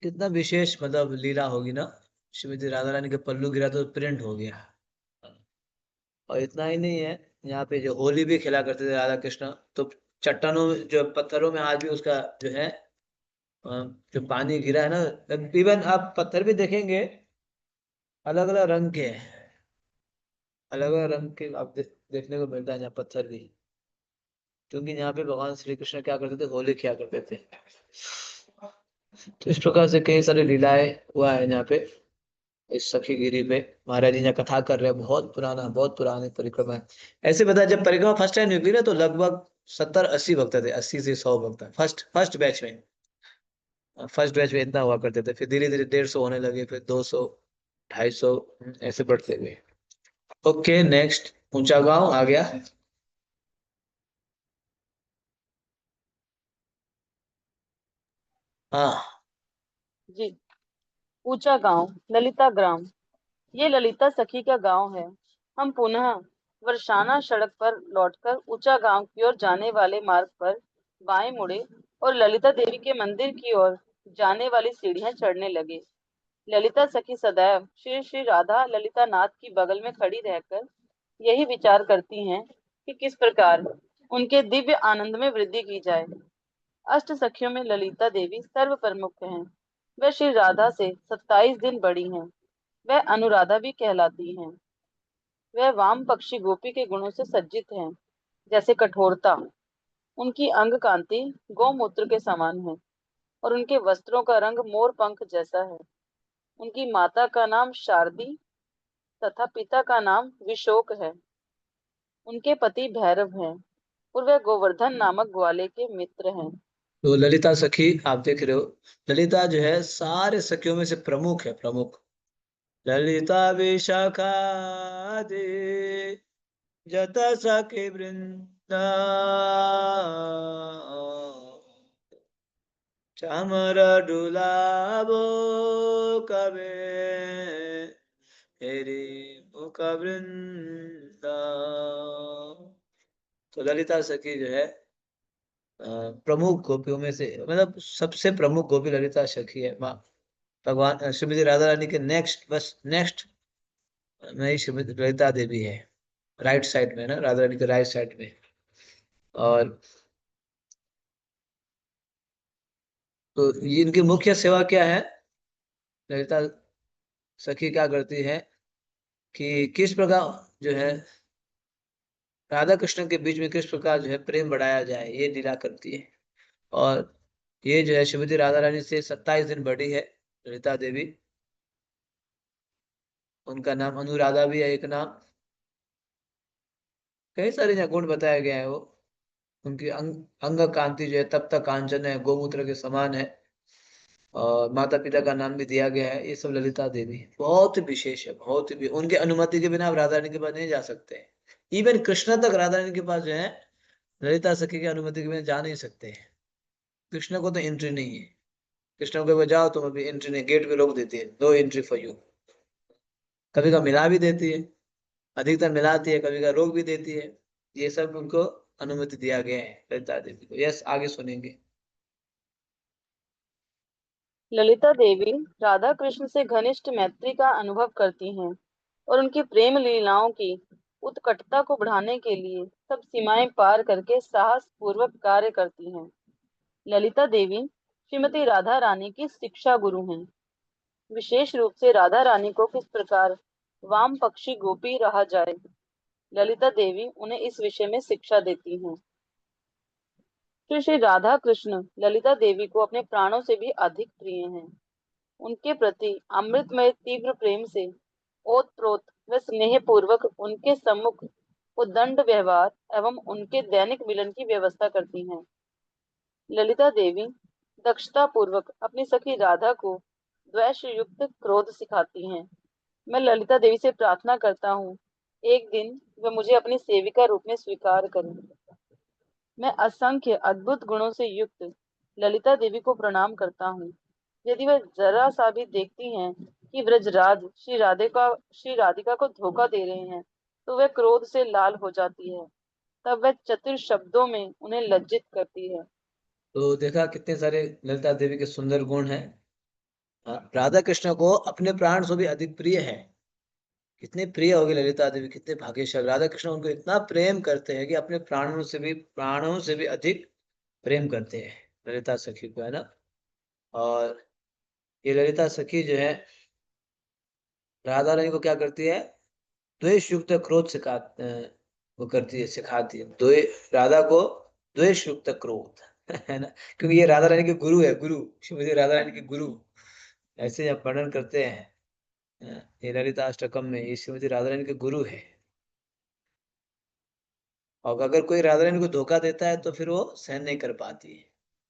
कितना विशेष मतलब लीला होगी ना। श्रीमती राधा रानी के पल्लू गिरा तो प्रिंट हो गया। और इतना ही नहीं है, यहाँ पे जो होली भी खेला करते थे राधा कृष्ण, तो चट्टानों में जो पत्थरों में आज भी उसका जो है जो पानी गिरा है ना, इवन आप पत्थर भी देखेंगे अलग अलग रंग के हैं। अलग अलग रंग के आप देखने को मिलता है यहाँ पत्थर भी। क्योंकि यहाँ पे भगवान श्री कृष्ण क्या करते थे, होली खेला करते थे। तो इस प्रकार से कई सारी लीलाएं हुआ है यहाँ पे, इस सखी गिरी पे। महाराज जी यहाँ कथा कर रहे हैं, बहुत पुराना, बहुत पुरानी परिक्रमा है। ऐसे बता, जब परिक्रमा फर्स्ट टाइम निकली ना तो लगभग 70-80 भक्त थे, 80 से 100 भक्त। फर्स्ट फर्स्ट बैच में, फर्स्ट बैच में इतना हुआ करते थे, फिर धीरे धीरे 150 होने लगे, फिर 200, 250, ऐसे बढ़ते गए। ओके नेक्स्ट, ऊंचा गांव आ गया। हाँ। जी। ऊंचा गांव, ललिता ग्राम। ये ललिता सखी का गांव है। हम पुनः वर्षाना सड़क पर लौटकर ऊंचा गांव की ओर जाने वाले मार्ग पर बाएं मुड़े और ललिता देवी के मंदिर की ओर जाने वाली सीढ़ियां चढ़ने लगे। ललिता सखी सदैव श्री श्री राधा ललिता नाथ की बगल में खड़ी रहकर यही विचार करती हैं कि किस प्रकार उनके दिव्य आनंद में वृद्धि की जाए। अष्ट सखियों में ललिता देवी सर्व प्रमुख हैं। वह श्री राधा से 27 दिन बड़ी हैं। वह अनुराधा भी कहलाती हैं। वह वाम पक्षी गोपी के गुणों से सज्जित हैं, जैसे कठोरता। उनकी अंग कांति गौमूत्र के समान है और उनके वस्त्रों का रंग मोर पंख जैसा है। उनकी माता का नाम शारदी तथा पिता का नाम विशोक है। उनके पति भैरव हैं और वे गोवर्धन नामक ग्वाले के मित्र हैं। तो ललिता सखी आप देख रहे हो, ललिता जो है सारे सखियों में से प्रमुख है, प्रमुख। ललिता विशाखा दे जत सखी वृंदा चामर डुलाबो कबे हेरी मुख वृंदा। तो ललिता सखी जो है प्रमुख गोपियों में से, मतलब सबसे प्रमुख गोपी ललिता सखी है। माँ भगवान श्रीमती राधा रानी के नेक्स्ट, बस नेक्स्ट में ही श्रीमती ललिता देवी है। राइट साइड में ना, राधा रानी के राइट साइड में। और तो ये इनकी मुख्य सेवा क्या है? ललिता सखी क्या करती है कि किस प्रकार जो है राधा कृष्ण के बीच में किस प्रकार जो है प्रेम बढ़ाया जाए, ये लीला करती है। और ये जो है श्रीमती राधा रानी से 27 दिन बड़ी है ललिता देवी। उनका नाम अनुराधा भी है एक नाम। कई सारे यहाँ गुण बताया गया है वो। उनकी अंग कांति जो है तप्त कांचन है, गोमूत्र के समान है। और माता पिता का नाम भी दिया गया है। ये सब ललिता देवी बहुत विशेष है, बहुत ही। उनके अनुमति के बिना आप राधा रानी के पास नहीं जा सकते। इवन कृष्ण तक राधा रानी के पास जो है ललिता सखी की अनुमति के बिना जा नहीं सकते हैं। कृष्ण को तो एंट्री नहीं है। कृष्ण को कभी जाओ तो अभी एंट्री नहीं, गेट पे रोक देती है, नो एंट्री फॉर यू। कभी का मिला भी देती है, अधिकतर मिलाती है, कभी का रोक भी देती है। ये सब उनको अनुमति दिया गया है ललिता देवी को। यस, आगे सुनेंगे। ललिता देवी राधा कृष्ण से घनिष्ठ मैत्री का अनुभव करती हैं और उनकी प्रेम लीलाओं की उत्कटता को बढ़ाने के लिए सब सीमाएं पार करके साहस पूर्वक कार्य करती हैं। ललिता देवी श्रीमती राधा रानी की शिक्षा गुरु हैं। विशेष रूप से राधा रानी को किस प्रकार वाम पक्षी गोपी रहा जाए, ललिता देवी उन्हें इस विषय में शिक्षा देती हैं। श्री श्री राधा कृष्ण ललिता देवी को अपने प्राणों से भी अधिक प्रिय हैं। उनके प्रति अमृतमय तीव्र प्रेम से ओतप्रोत व स्नेह पूर्वक उनके सम्मुख उद्दंड व्यवहार एवं उनके दैनिक मिलन की व्यवस्था करती हैं। ललिता देवी दक्षता पूर्वक अपनी सखी राधा को द्वेष युक्त क्रोध सिखाती हैं। मैं ललिता देवी से प्रार्थना करता हूँ, एक दिन वह मुझे अपनी सेविका रूप में स्वीकार करें। मैं असंख्य अद्भुत गुणों से युक्त ललिता देवी को प्रणाम करता हूँ। यदि वह जरा सा भी देखती हैं कि व्रजराज श्री राधिका को धोखा दे रहे हैं, तो वह क्रोध से लाल हो जाती है। तब वह चतुर शब्दों में उन्हें लज्जित करती है। तो देखा कितने सारे ललिता देवी के सुंदर गुण हैं। राधा कृष्ण को अपने प्राण से भी अधिक प्रिय है। कितने प्रिय होगी ललिता देवी, कितने भाग्यशाली। राधा कृष्ण उनको इतना प्रेम करते हैं कि अपने प्राणों से भी अधिक प्रेम करते हैं ललिता सखी को, है ना। और ये ललिता सखी जो है राधा रानी को क्या करती है? द्वेष युक्त क्रोध वो करती है, सिखाती है राधा को द्वेष युक्त क्रोध है ना। क्योंकि ये राधा रानी के गुरु है, गुरु श्रीमती राधा रानी के गुरु। ऐसे जब वर्णन करते हैं ये ललिता अष्टकम में, ये श्रीमती राधा रानी के गुरु है। और अगर कोई राधा रानी को धोखा देता है तो फिर वो सहन नहीं कर पाती है।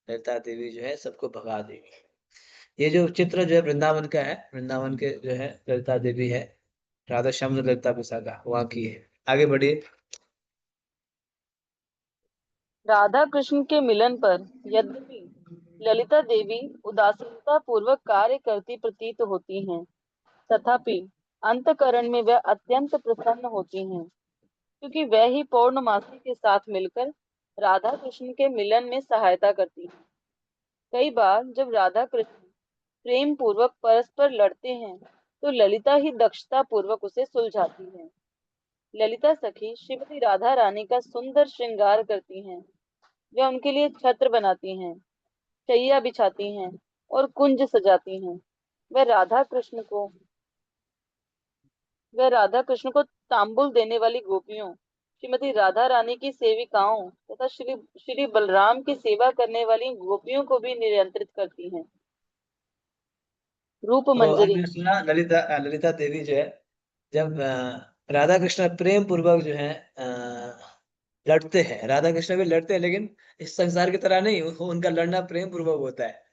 ललिता देवी जो है सबको भगा देगी। ये जो चित्र जो है वृंदावन का है, वृंदावन के जो है ललिता देवी है। राधा श्याम ललिता विशाखा वहाँ की है। आगे बढ़िए। राधा कृष्ण के मिलन पर यद्यपि ललिता देवी उदासीनता पूर्वक कार्य करती प्रतीत होती हैं, तथापि अंतकरण में वह अत्यंत प्रसन्न होती हैं, क्योंकि वह ही पौर्णमासी के साथ मिलकर राधा कृष्ण के मिलन में सहायता करती हैं। कई बार जब राधा कृष्ण प्रेम पूर्वक परस्पर लड़ते हैं, तो ललिता ही दक्षता पूर्वक उसे सुलझाती है। ललिता सखी श्रीमती राधा रानी का सुंदर श्रृंगार करती हैं। वे उनके लिए छत्र बनाती हैं, शैया बिछाती हैं और कुंज सजाती हैं। वह राधा कृष्ण को वह राधा कृष्ण को तांबुल देने वाली गोपियों श्रीमती राधा रानी की सेविकाओं तथा श्री श्री बलराम की सेवा करने वाली गोपियों को भी नियंत्रित करती हैं। रूप तो मंजरी। हमने सुना ललिता देवी जो है, जब राधा कृष्ण प्रेम पूर्वक जो है लड़ते हैं, राधा कृष्ण भी लड़ते हैं, लेकिन इस संसार की तरह नहीं, उनका लड़ना प्रेम पूर्वक होता है।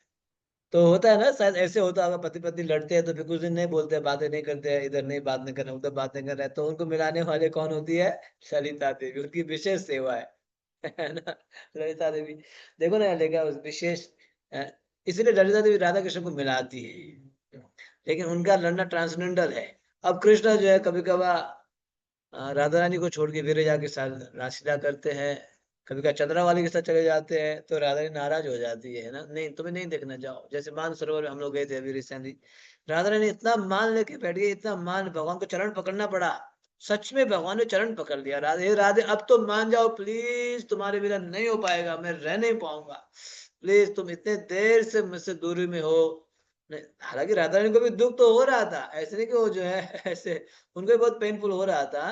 तो होता है ना, शायद ऐसे होता होगा, पति पत्नी लड़ते हैं तो फिर कुछ दिन नहीं बोलते, बातें नहीं करते हैं, इधर नहीं बात नहीं कर रहे, उधर बात नहीं कर रहे, तो उनको मिलाने वाले कौन होती है? ललिता देवी, उनकी विशेष सेवा है। है ना? ललिता देवी, देखो ना लेगा उस विशेष, अ, इसलिए ललिता देवी राधा कृष्ण को मिलाती है, लेकिन उनका लड़ना ट्रांसजेंडर है। अब कृष्ण जो है कभी कभार राधा रानी को छोड़ के विरजा के साथ रासलीला करते हैं, कभी कभी चंद्रावाली के साथ चले जाते हैं, तो राधा रानी नाराज हो जाती है ना, नहीं तुम्हें नहीं देखना, जाओ। जैसे मान सरोवर में हम लोग गए थे अभी रिसेंटली, राधा रानी इतना मान लेके बैठ गई, इतना मान, भगवान को चरण पकड़ना पड़ा। सच में भगवान ने चरण पकड़ लिया, राधे राधे अब तो मान जाओ प्लीज, तुम्हारे बिना नहीं हो पाएगा, मैं रह नहीं पाऊंगा, प्लीज तुम इतने देर से मुझसे दूरी में हो। हालांकि राधा रानी को भी दुख तो हो रहा था, ऐसे नहीं कि वो जो है ऐसे, उनको भी बहुत पेनफुल हो रहा था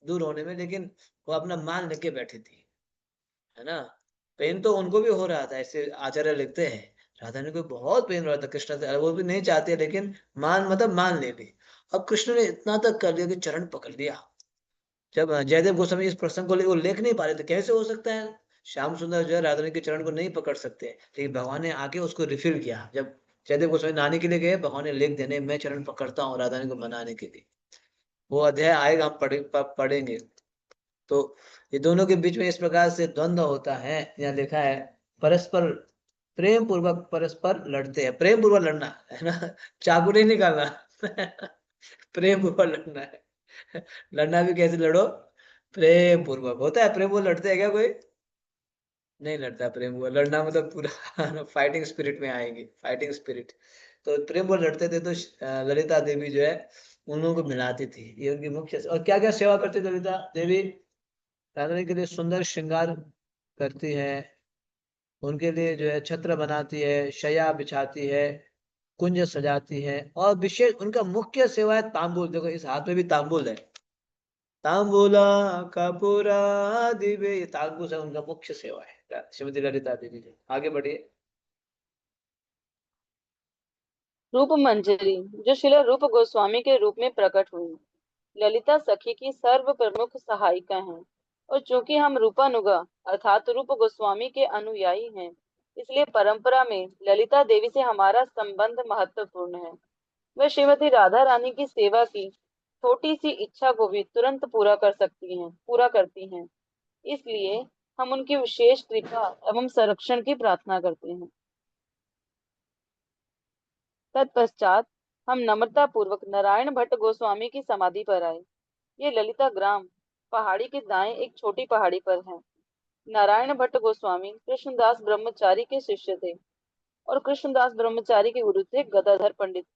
दूर होने में, लेकिन वो अपना मान लेके बैठी थी, है ना? पेन तो उनको भी हो रहा था, ऐसे आचार्य लिखते हैं, राधा रानी को बहुत पेन हो रहा था कृष्ण से, वो भी नहीं चाहते, लेकिन मान मतलब मान ले भी। अब कृष्ण ने इतना तक कर दिया कि चरण पकड़ लिया। जब जयदेव गोस्वामी इस प्रसंग को वो लिख नहीं पा रहे थे, कैसे हो सकता है श्याम सुंदर जो है राधा रानी के चरण को नहीं पकड़ सकते, लेकिन भगवान ने आके उसको रिफिल किया। जब जयदेव गोस्वामी नहाने के लिए गए, भगवान ने लिख देने, मैं चरण पकड़ता हूँ राधा रानी को मनाने के लिए। वो अध्याय आएगा, हम पढ़ेंगे। तो ये दोनों के बीच में इस प्रकार से द्वंद्व होता है, यहाँ लिखा है, परस्पर प्रेम पूर्वक परस्पर लड़ते हैं, प्रेम पूर्वक लड़ना है ना, चाकू नहीं निकालना। प्रेम पूर्वक लड़ना है। लड़ना भी कैसे लड़ो? प्रेम पूर्वक। होता है प्रेम पूर्वक लड़ते हैं क्या कोई? नहीं लड़ता प्रेम पूर्वक। लड़ना मतलब पूरा फाइटिंग स्पिरिट में आएंगे, फाइटिंग स्पिरिट। तो प्रेम पूर्वक लड़ते थे, तो ललिता देवी जो है उन लोगों को मिलाती थी, ये उनकी मुख्य। और क्या क्या सेवा करती थी ललिता देवी? राधा रानी के लिए सुंदर श्रृंगार करती है, उनके लिए जो है छत्र बनाती है, शया बिछाती है, कुंज सजाती है, और विशेष उनका मुख्य सेवा है तांबूल। देखो इस हाथ में भी तांबूल है, तांबूला कपूरा दिवे, ये तांबूल है उनका मुख्य सेवा है, श्रीमती ललिता देवी जी। आगे बढ़िए। रूप मंजरी, जो श्रील रूप गोस्वामी के रूप में प्रकट हुई, ललिता सखी की सर्व प्रमुख सहायिका हैं। और चूंकि हम रूपानुगा अर्थात रूप गोस्वामी के अनुयायी हैं, इसलिए परंपरा में ललिता देवी से हमारा संबंध महत्वपूर्ण है। वह श्रीमती राधा रानी की सेवा की छोटी सी इच्छा को भी तुरंत पूरा करती हैं। इसलिए हम उनकी विशेष कृपा एवं संरक्षण की प्रार्थना करते हैं। तत्पश्चात हम नम्रता पूर्वक नारायण भट्ट गोस्वामी की समाधि पर आए। ये ललिता ग्राम पहाड़ी के दाएं एक छोटी पहाड़ी पर है। नारायण भट्ट गोस्वामी कृष्णदास ब्रह्मचारी के शिष्य थे और कृष्णदास ब्रह्मचारी के गुरु थे गदाधर पंडित।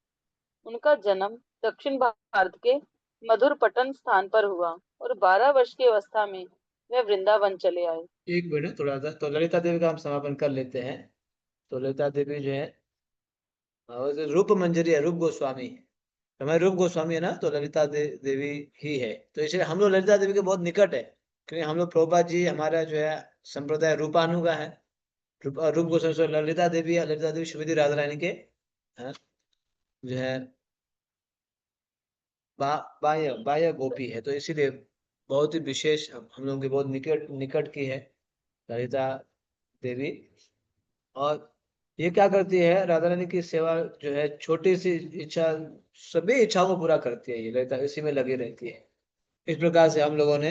उनका जन्म दक्षिण भारत के मधुरपट्टन स्थान पर हुआ और 12 वर्ष की अवस्था में वे वृंदावन चले आए। एक मिनट थोड़ा सा, तो ललिता देवी का हम समापन कर लेते हैं। तो ललिता देवी जो है, रूप मंजरी है, रूप गोस्वामी, हमारे रूप गोस्वामी है ना, तो ललिता देवी ही है। तो इसलिए हम लोग ललिता देवी के बहुत निकट है, क्योंकि हम लोग प्रभुपाद जी, हमारा जो है संप्रदाय रूपानु का है। रूप गोस्वामी ललिता देवी है, ललिता देवी श्रीमती राधा रानी के जो है बाह्य बाह्य गोपी है, तो इसीलिए बहुत ही विशेष, हम लोगों की बहुत निकट निकट की है ललिता देवी। और ये क्या करती है, राधा रानी की सेवा जो है, छोटी सी इच्छा, सभी इच्छाओं को पूरा करती है ये ललिता, इसी में लगी रहती है। इस प्रकार से हम लोगों ने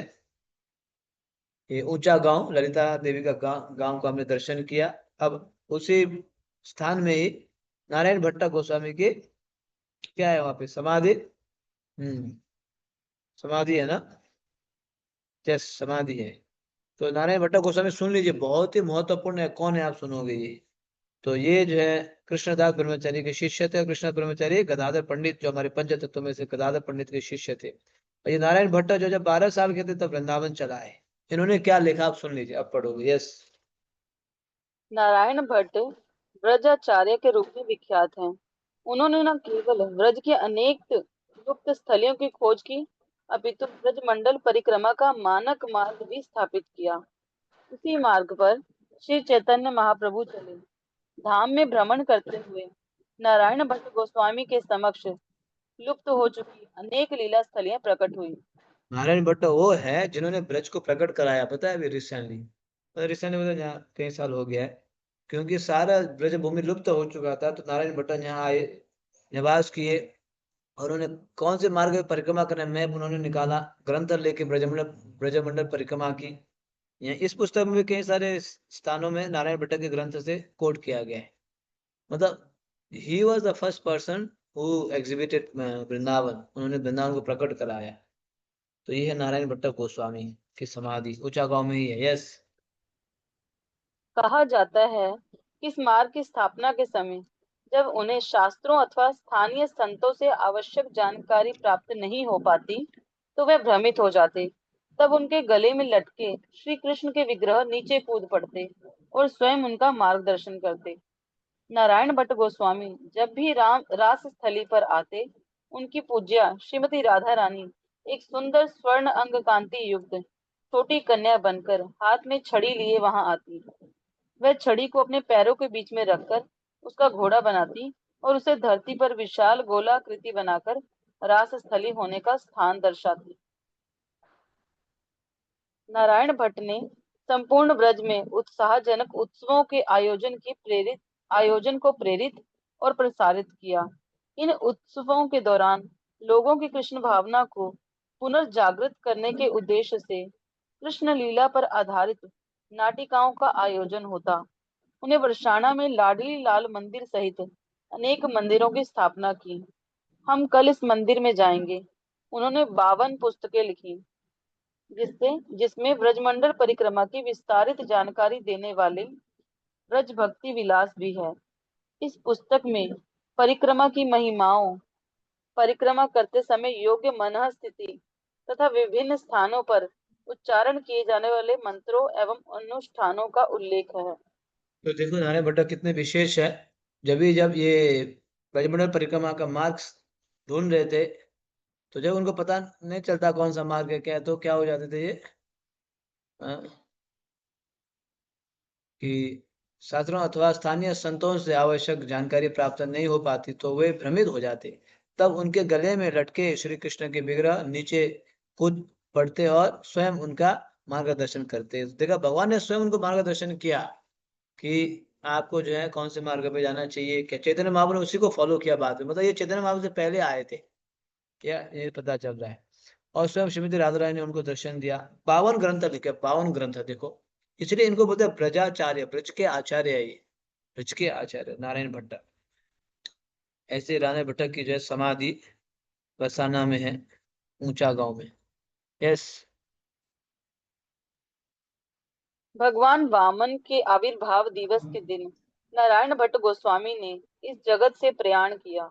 ये ऊंचा गांव ललिता देवी का गांव को हमने दर्शन किया। अब उसी स्थान में ही नारायण भट्ट गोस्वामी की क्या है, वहां पे समाधि। समाधि है ना? यस, समाधि है। तो नारायण भट्ट गोस्वामी सुन लीजिए, बहुत ही महत्वपूर्ण है, कौन है आप सुनोगे ये। तो ये जो है कृष्णदास ब्रह्मचारी के शिष्य थे। कृष्णदास ब्रह्मचारी गदाधर पंडित, जो हमारे पंच तत्व में से गदाधर पंडित के शिष्य थे। और ये नारायण भट्ट जो जब 12 साल के थे तब वृंदावन चला है। इन्होंने क्या लिखा आप सुन लीजिए, अब पढ़ोगे। यस। नारायण भट्ट ब्रजाचार्य के रूप में विख्यात हैं। उन्होंने न केवल ब्रज के अनेक गुप्त स्थलियों की खोज की, अपितु ब्रजमंडल परिक्रमा का मानक मार्ग भी स्थापित किया। उसी मार्ग पर श्री चैतन्य महाप्रभु चले। धाम में भ्रमण करते हुए नारायण भट्ट गोस्वामी के समक्ष लुप्त हो चुकी अनेक लीला स्थलियां प्रकट हुई। नारायण भट्ट वो है जिन्होंने ब्रज को प्रकट कराया, पता है अभी रिसेंटली, मतलब यहाँ कई साल हो गया है, क्योंकि सारा ब्रज भूमि लुप्त हो चुका था, तो नारायण भट्ट यहाँ आए, निवास किए, और उन्होंने कौन से मार्ग में परिक्रमा करना मैप उन्होंने निकाला, ग्रंथ लेके ब्रजमंडल ब्रजमंडल परिक्रमा की। यहाँ इस पुस्तक में भी कई सारे स्थानों में नारायण भट्ट के ग्रंथ से कोट किया गया है। मतलब he was the first person who exhibited Vrindavan, उन्होंने वृंदावन को प्रकट कराया। तो ये है नारायण भट्ट गोस्वामी की समाधि, ऊंचा गांव में ही है। यस। कहा जाता है कि इस मार्ग की स्थापना के समय जब उन्हें शास्त्रों अथवा स्थानीय संतों से आवश्यक जानकारी प्राप्त नहीं हो पाती, तो वे भ्रमित हो जाते। तब उनके गले में लटके श्री कृष्ण के विग्रह नीचे कूद पड़ते और स्वयं उनका मार्गदर्शन करते। नारायण भट्ट गोस्वामी जब भी राम रास स्थली पर आते, उनकी पूज्या श्रीमती राधा रानी एक सुंदर स्वर्ण अंग कांति युक्त छोटी कन्या बनकर हाथ में छड़ी लिए वहां आती। वह छड़ी को अपने पैरों के बीच में रखकर उसका घोड़ा बनाती और उसे धरती पर विशाल गोलाकृति बनाकर रास स्थली होने का स्थान दर्शाती। नारायण भट्ट ने संपूर्ण ब्रज में उत्साहजनक उत्सवों के आयोजन को प्रेरित और प्रसारित किया। इन उत्सवों के दौरान लोगों की कृष्ण भावना को पुनर्जागृत करने के उद्देश्य से कृष्ण लीला पर आधारित नाटिकाओं का आयोजन होता। उन्हें बरसाना में लाडली लाल मंदिर सहित अनेक मंदिरों की स्थापना की। हम कल इस मंदिर में जाएंगे। उन्होंने 52 पुस्तकें लिखी, जिसमें ब्रजमंडल परिक्रमा की विस्तारित जानकारी देने वाले ब्रज भक्ति विलास भी है। इस पुस्तक में परिक्रमा की महिमाओं, परिक्रमा करते समय योग्य मनः स्थिति तथा विभिन्न स्थानों पर उच्चारण किए जाने वाले मंत्रों एवं अनुष्ठानों का उल्लेख है। तो देखो नारायण भट्ट कितने विशेष है। जब ये ब्रजमंडल परिक्रमा का मार्ग ढूंढ रहे थे, तो जब उनको पता नहीं चलता कौन सा मार्ग है क्या, तो क्या हो जाते थे ये, कि शास्त्रों अथवा स्थानीय संतों से आवश्यक जानकारी प्राप्त नहीं हो पाती, तो वे भ्रमित हो जाते। तब उनके गले में लटके श्री कृष्ण के विग्रह नीचे कूद पड़ते और स्वयं उनका मार्गदर्शन करते। देखा, भगवान ने स्वयं उनको मार्गदर्शन किया कि आपको जो है कौन से मार्ग पे जाना चाहिए। क्या चैतन्य महाप्रभु ने उसी को फॉलो किया बाद में, मतलब ये चैतन्य महाप्रभु से पहले आए थे क्या, ये पता चल रहा है। और स्वयं श्रीमती राधा रानी ने उनको दर्शन दिया। 52 ग्रंथ लिखे, 52 ग्रंथ देखो, इसलिए इनको बोलते हैं ब्रजाचार्य, ब्रज के आचार्य है ये, ब्रज के आचार्य नारायण भट्ट। ऐसे नारायण भट्ट की जो है समाधि बरसाना में है, ऊंचा गांव में। यस। भगवान वामन के आविर्भाव दिवस के दिन नारायण भट्ट गोस्वामी ने इस जगत से प्रयाण किया।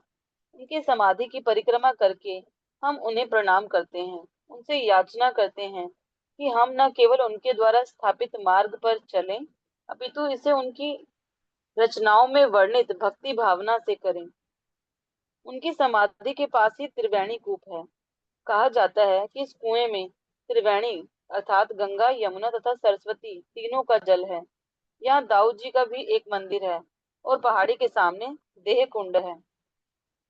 उनकी समाधि की परिक्रमा करके हम उन्हें प्रणाम करते हैं, उनसे याचना करते हैं कि हम न केवल उनके द्वारा स्थापित मार्ग पर चलें, अपितु इसे उनकी रचनाओं में वर्णित भक्ति भावना से करें। उनकी समाधि के पास ही त्रिवेणी कूप है। कहा जाता है कि इस कुएं में त्रिवेणी अर्थात गंगा, यमुना तथा सरस्वती तीनों का जल है। यहाँ दाऊद जी का भी एक मंदिर है और पहाड़ी के सामने देह कुंड है।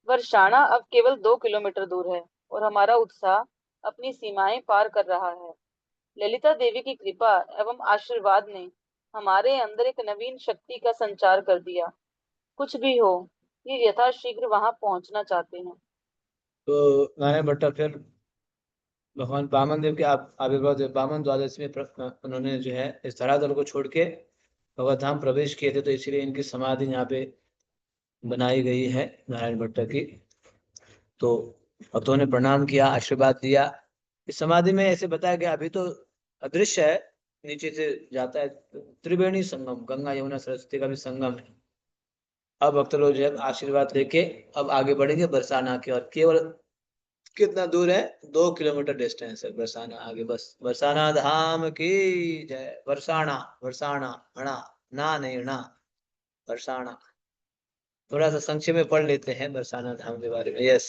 वर्षाणा अब केवल 2 किलोमीटर दूर है और हमारा उत्साह अपनी सीमाएं पार कर रहा है। ललिता देवी की कृपा एवं आशीर्वाद ने हमारे अंदर एक नवीन शक्ति का संचार कर दिया। कुछ भी हो, ये यथाशीघ्र वहां पहुंचना चाहते हैं। तो नारायण भट्ट फिर भगवान वामन देव के आविर्भाव वामन द्वादश में उन्होंने जो है इस धरातल को छोड़ के भगवत धाम प्रवेश किए थे, तो इसीलिए इनकी समाधि यहाँ पे बनाई गई है नारायण भट्ट की। तो भक्तों ने प्रणाम किया, आशीर्वाद दिया। इस समाधि में ऐसे बताया गया, अभी तो अदृश्य है, नीचे से जाता है, त्रिवेणी संगम, गंगा यमुना सरस्वती का भी संगम है। अब भक्त लोग जो है आशीर्वाद लेके अब आगे बढ़ेंगे बरसाना की ओर। केवल कितना दूर है, 2 किलोमीटर डिस्टेंस है बरसाना आगे, बस। बरसाना धाम की जय। बरसाना, बरसाना, अणा, ना नहीं ना, बरसाना। थोड़ा सा संक्षेप में पढ़ लेते हैं बरसाना धाम के बारे में। यस।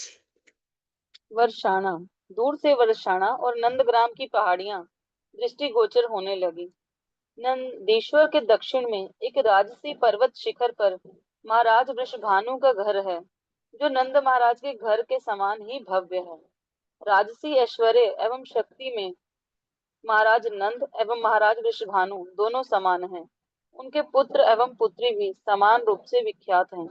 वर्षाणा दूर से वर्षाणा और नंदग्राम की पहाड़ियां दृष्टिगोचर होने लगी। नंदीश्वर के दक्षिण में एक राजसी पर्वत शिखर पर महाराज वृषभानु का घर है, जो नंद महाराज के घर के समान ही भव्य है। राजसी ऐश्वर्य एवं शक्ति में महाराज नंद एवं महाराज वृषभानु दोनों समान हैं। उनके पुत्र एवं पुत्री भी समान रूप से विख्यात हैं।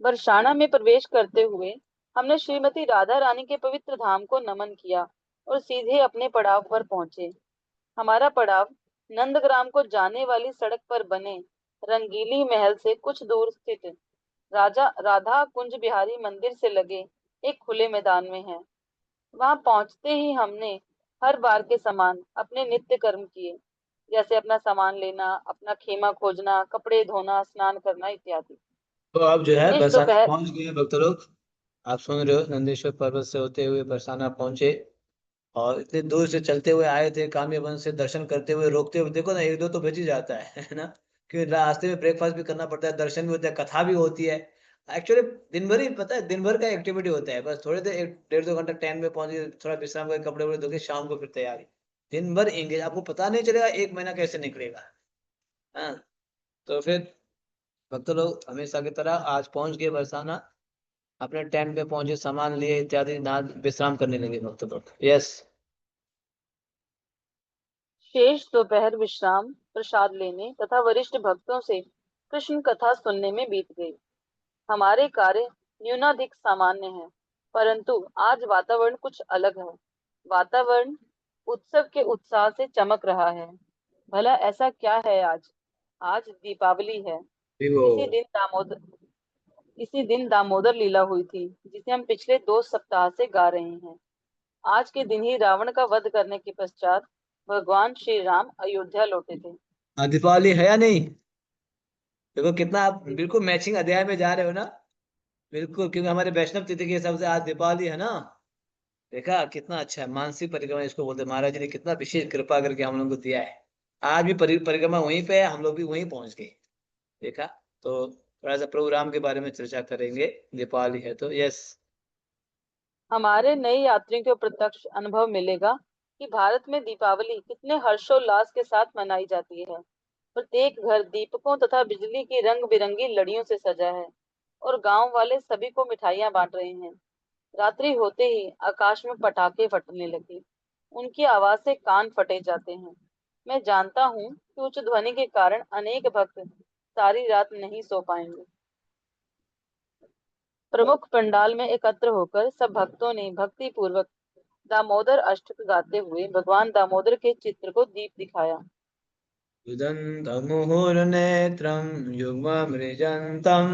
बरसाना में प्रवेश करते हुए हमने श्रीमती राधा रानी के पवित्र धाम को नमन किया और सीधे अपने पड़ाव पर पहुंचे। हमारा पड़ाव नंदग्राम को जाने वाली सड़क पर बने रंगीली महल से कुछ दूर स्थित राजा राधा कुंज बिहारी मंदिर से लगे एक खुले मैदान में है। वहां पहुंचते ही हमने हर बार के समान अपने नित्य कर्म किए, जैसे अपना सामान लेना, अपना खेमा खोजना, कपड़े धोना, स्नान करना इत्यादि। तो आप जो है इस बरसाना दोपहर पहुंच गए भक्त लोग। आप सुन रहे हो, नंदेश्वर पर्वत से होते हुए बरसाना पहुंचे और इतने दूर से चलते हुए आए थे, काम्य वन से दर्शन करते हुए रोकते हुए देखो ना, एक दो तो बच ही जाता है ना। क्योंकि रास्ते में ब्रेकफास्ट भी करना पड़ता है, दर्शन भी होता है, कथा भी होती है। एक्चुअली दिन भर ही पता है, दिन भर का एक्टिविटी होता है। बस थोड़े देर, एक डेढ़ दो घंटा ट्रेन में पहुंचे, थोड़ा विश्राम करके कपड़े वपड़े धो के शाम को फिर तैयारी। दिन भर एंगेज, आपको पता नहीं चलेगा एक महीना कैसे निकलेगा। हाँ, तो फिर भक्त लोग हमेशा की तरह आज पहुंच गए बरसाना, अपने टेंट पे पहुंचे, सामान लिए इत्यादि, नहा विश्राम करने लगे भक्त लोग। यस। शेष दोपहर विश्राम, प्रसाद लेने तथा वरिष्ठ भक्तों से कृष्ण कथा सुनने में बीत गई। हमारे कार्य न्यूनाधिक सामान्य है, परंतु आज वातावरण कुछ अलग है। वातावरण उत्सव के उत्साह से चमक रहा है। भला ऐसा क्या है आज? आज दीपावली है। वो इसी दिन दामोदर लीला हुई थी, जिसे हम पिछले 2 सप्ताह से गा रहे हैं। आज के दिन ही रावण का वध करने के पश्चात भगवान श्री राम अयोध्या लौटे थे। दीपावली है या नहीं? देखो कितना आप बिल्कुल मैचिंग अध्याय में जा रहे हो ना। बिल्कुल, क्योंकि हमारे वैष्णव तिथि के हिसाब से आज दीपावली है ना। देखा कितना अच्छा है, मानसिक परिक्रमा इसको बोलते हैं। महाराज जी ने कितना विशेष कृपा करके हम लोग को दिया है। आज भी परिक्रमा वहीं पे है, हम लोग भी वहीं पहुंच गए। देखा। तो थोड़ा सा प्रभु राम के बारे में चर्चा करेंगे, दीपावली है तो। यस। हमारे नए यात्रियों को प्रत्यक्ष अनुभव मिलेगा कि भारत में दीपावली कितने हर्षोल्लास के साथ मनाई जाती है। प्रत्येक घर दीपकों तथा बिजली की रंग बिरंगी लड़ियों से सजा है और गांव वाले सभी को मिठाइयां बांट रहे हैं। रात्रि होते ही आकाश में पटाखे फटने लगे। उनकी आवाज से कान फटे जाते हैं। मैं जानता हूँ कि उच्च ध्वनि के कारण अनेक भक्त सारी रात नहीं सो पाएंगे। प्रमुख पंडाल में एकत्र होकर सब भक्तों ने भक्ति पूर्वक दामोदर अष्टक गाते हुए भगवान दामोदर के चित्र को दीप दिखाया। मुहुर्नेत्रम युग्ममृजन्तम्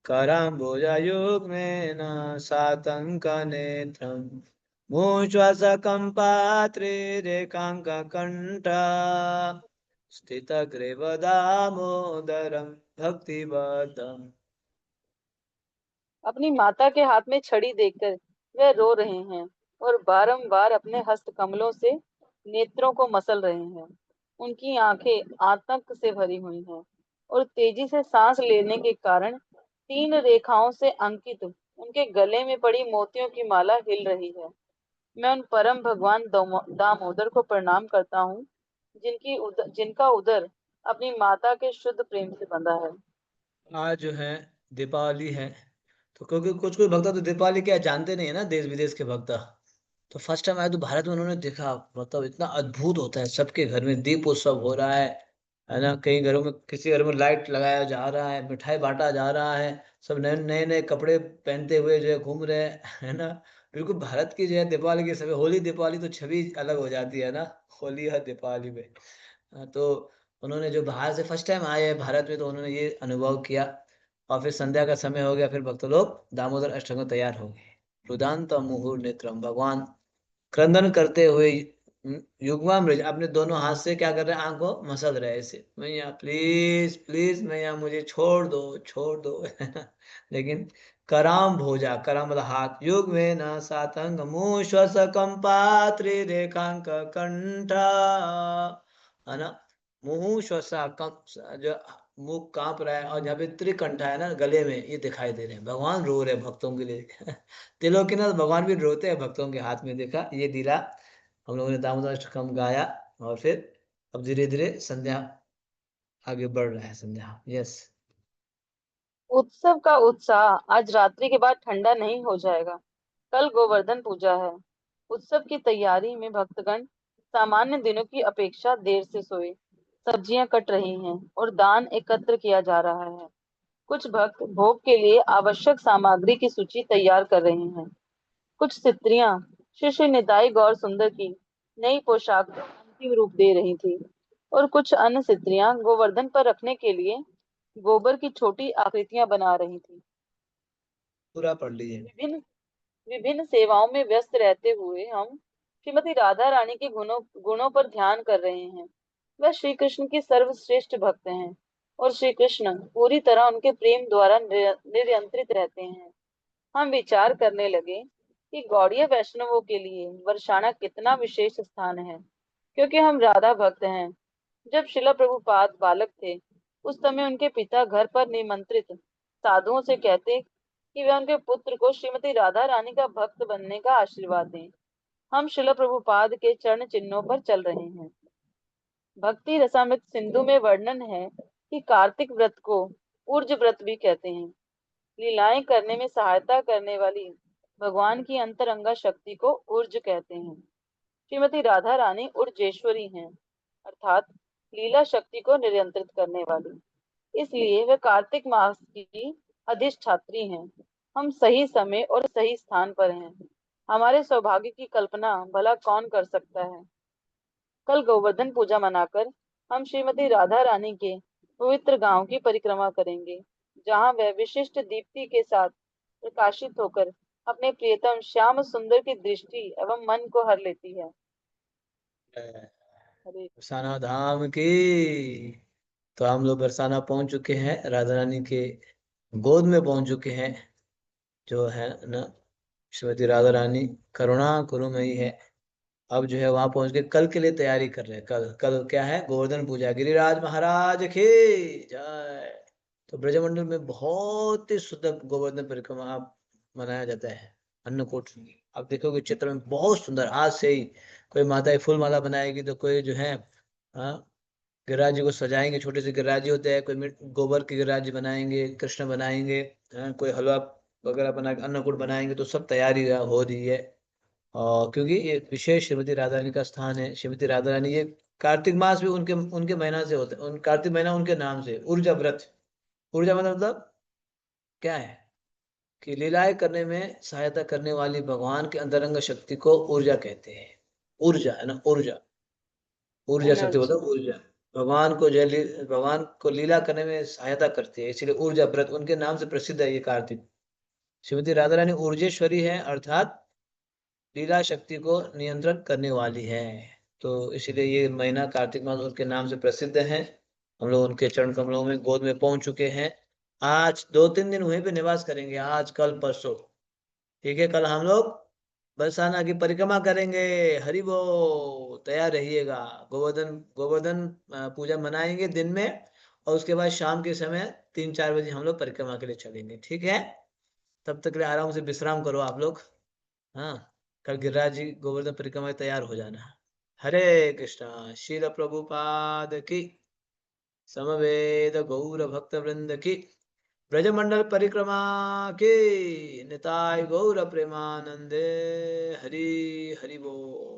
कराम्बुजयुग्मेन सातङ्कनेत्रम् मूषकम्पात्रिरेकाङ्ककण्ठा स्थितग्रीवदामोदरं भक्तिवदम्। अपनी माता के हाथ में छड़ी देखकर वे रो रहे हैं और बारंबार अपने हस्त कमलों से नेत्रों को मसल रहे हैं। उनकी आंखें आतंक से भरी हुई हैं और तेजी से सांस लेने के कारण 3 रेखाओं से अंकित उनके गले में पड़ी मोतियों की माला हिल रही है। मैं उन परम भगवान दामोदर को प्रणाम करता हूँ, जिनका उदर अपनी माता के शुद्ध प्रेम से बंधा है। आज जो है दीपावली है, तो क्योंकि कुछ कुछ भक्त तो दीपावली क्या जानते नहीं है ना, देश विदेश के भक्त। तो फर्स्ट टाइम आया तो भारत में उन्होंने देखा, मतलब इतना अद्भुत होता है। सबके घर में दीप उत्सव हो रहा है ना। कई घरों में, किसी घर में लाइट लगाया जा रहा है, मिठाई बांटा जा रहा है। सब नए नए नए कपड़े पहनते हुए जो है घूम रहे हैं, है ना। बिल्कुल भारत की जो है दीपावली के समय, होली दीपावली तो छवि अलग हो जाती है ना। होली और दीपावली में। तो उन्होंने जो बाहर से फर्स्ट टाइम आए हैं भारत में, तो उन्होंने ये अनुभव किया। और फिर संध्या का समय हो गया, फिर भक्त लोग दामोदर अष्टक तैयार हो गए। रुदांत मुहुर नेत्रम, भगवान क्रंदन करते हुए युग्मामृज अपने दोनों हाथ से क्या कर रहे हैं, आंख को मसल रहे हैं ऐसे, मैया प्लीज प्लीज मैया मुझे छोड़ दो, छोड़ दो। लेकिन कराम भोजा, कराम मतलब हाथ, युग में न सातंग मुंह श्वस कंपात्रि रेखांक कंठा, है ना। मुंह श्वसा कम, जो मुख कांप रहा है और जहाँ पे त्रिकंठा है ना गले में, ये दिखाई दे रहे हैं। भगवान रो रहे हैं भक्तों के लिए। दिलों के ना भगवान भी रोते हैं भक्तों के हाथ में। देखा ये लीला हम लोगों ने दामोदर अष्टकम गाया। और फिर अब धीरे धीरे संध्या आगे बढ़ रहा है। संध्या, यस। उत्सव का उत्साह आज रात्रि के बाद ठंडा नहीं हो जाएगा। कल गोवर्धन पूजा है। उत्सव की तैयारी में भक्तगण सामान्य दिनों की अपेक्षा देर से सोए। सब्जियां कट रही हैं और दान एकत्र किया जा रहा है। कुछ भक्त भोग के लिए आवश्यक सामग्री की सूची तैयार कर रहे हैं। कुछ स्त्रियां श्री श्री निताई गौर सुंदर की नई पोशाक को अंतिम रूप दे रही थी और कुछ अन्य स्त्रियां गोवर्धन पर रखने के लिए गोबर की छोटी आकृतियां बना रही थी। पूरा पढ़ लीजिए। विभिन्न विभिन्न सेवाओं में व्यस्त रहते हुए हम श्रीमती राधा रानी के गुणों गुणों पर ध्यान कर रहे हैं। वह श्री कृष्ण की सर्वश्रेष्ठ भक्त हैं और श्री कृष्ण पूरी तरह उनके प्रेम द्वारा नियंत्रित रहते हैं। हम विचार करने लगे कि गौड़ीय वैष्णवों के लिए बरसाना कितना विशेष स्थान है, क्योंकि हम राधा भक्त हैं। जब शिला प्रभुपाद बालक थे, उस समय उनके पिता घर पर निमंत्रित साधुओं से कहते कि वे उनके पुत्र को श्रीमती राधा रानी का भक्त बनने का आशीर्वाद दें। हम शिला प्रभुपाद के चरण चिन्हों पर चल रहे हैं। भक्ति रसामृत सिंधु में वर्णन है कि कार्तिक व्रत को ऊर्ज व्रत भी कहते हैं। लीलाएं करने में सहायता करने वाली भगवान की अंतरंगा शक्ति को ऊर्ज कहते हैं। श्रीमती राधा रानी ऊर्जेश्वरी हैं, अर्थात लीला शक्ति को नियंत्रित करने वाली। इसलिए वे कार्तिक मास की अधिष्ठात्री हैं। हम सही समय और सही स्थान पर हैं। हमारे सौभाग्य की कल्पना भला कौन कर सकता है। कल गोवर्धन पूजा मनाकर हम श्रीमती राधा रानी के पवित्र गांव की परिक्रमा करेंगे, जहां वह विशिष्ट दीप्ति के साथ प्रकाशित होकर अपने प्रियतम श्याम सुंदर की दृष्टि एवं मन को हर लेती है। हरे बरसाना धाम की। तो हम लोग बरसाना पहुंच चुके हैं, राधा रानी के गोद में पहुंच चुके हैं। जो है ना, श्रीमती राधा रानी करुणा कुरुमयी है। अब जो है वहां पहुंच के कल के लिए तैयारी कर रहे हैं। कल कल क्या है? गोवर्धन पूजा। गिरिराज महाराज की जय। तो ब्रजमंडल में बहुत ही शुद्ध गोवर्धन परिक्रमा मनाया जाता है। अन्नकूट आप देखोगे चित्र में बहुत सुंदर। आज से ही कोई माताएं फूल माला बनाएगी, तो कोई जो है हाँ गिरिराज जी को सजाएंगे। छोटे से गिरिराज जी होते हैं, कोई गोबर के गिरिराज जी बनाएंगे, कृष्ण बनाएंगे। कोई हलवा वगैरह बना के अन्नकूट बनाएंगे। तो सब तैयारी हो रही है। और क्योंकि ये विशेष श्रीमती राधा रानी का स्थान है। श्रीमती राधा रानी ये कार्तिक मास भी उनके उनके महीना से होता है। कार्तिक महीना उनके नाम से ऊर्जा व्रत। ऊर्जा मतलब क्या है? कि लीलाएं करने में सहायता करने वाली भगवान के अंतरंग शक्ति को ऊर्जा कहते हैं। ऊर्जा है ना, ऊर्जा। ऊर्जा शक्ति एनर्जी। मतलब ऊर्जा। भगवान को लीला करने में सहायता करती है, इसलिए ऊर्जा व्रत उनके नाम से प्रसिद्ध है ये कार्तिक। श्रीमती राधा रानी ऊर्जेश्वरी है, अर्थात लीला शक्ति को नियंत्रण करने वाली है। तो इसीलिए ये महीना कार्तिक मास उनके नाम से प्रसिद्ध है। हम लोग उनके चरण कमलों में गोद में पहुंच चुके हैं। आज 2-3 दिन वहीं पे निवास करेंगे, आज कल परसों। ठीक है, कल हम लोग बरसाना की परिक्रमा करेंगे। हरि वो तैयार रहिएगा। गोवर्धन गोवर्धन पूजा मनाएंगे दिन में। और उसके बाद शाम के समय 3-4 बजे हम लोग परिक्रमा के लिए चलेंगे। ठीक है, तब तक के लिए आराम से विश्राम करो आप लोग। हाँ, कल गिरिराज जी गोवर्धन परिक्रमा में तैयार हो जाना। हरे कृष्णा। शील प्रभुपाद की। समवेद गौर भक्त वृंद की। ब्रजमंडल परिक्रमा की। निताय गौर प्रेमानंदे। हरि हरि बोल।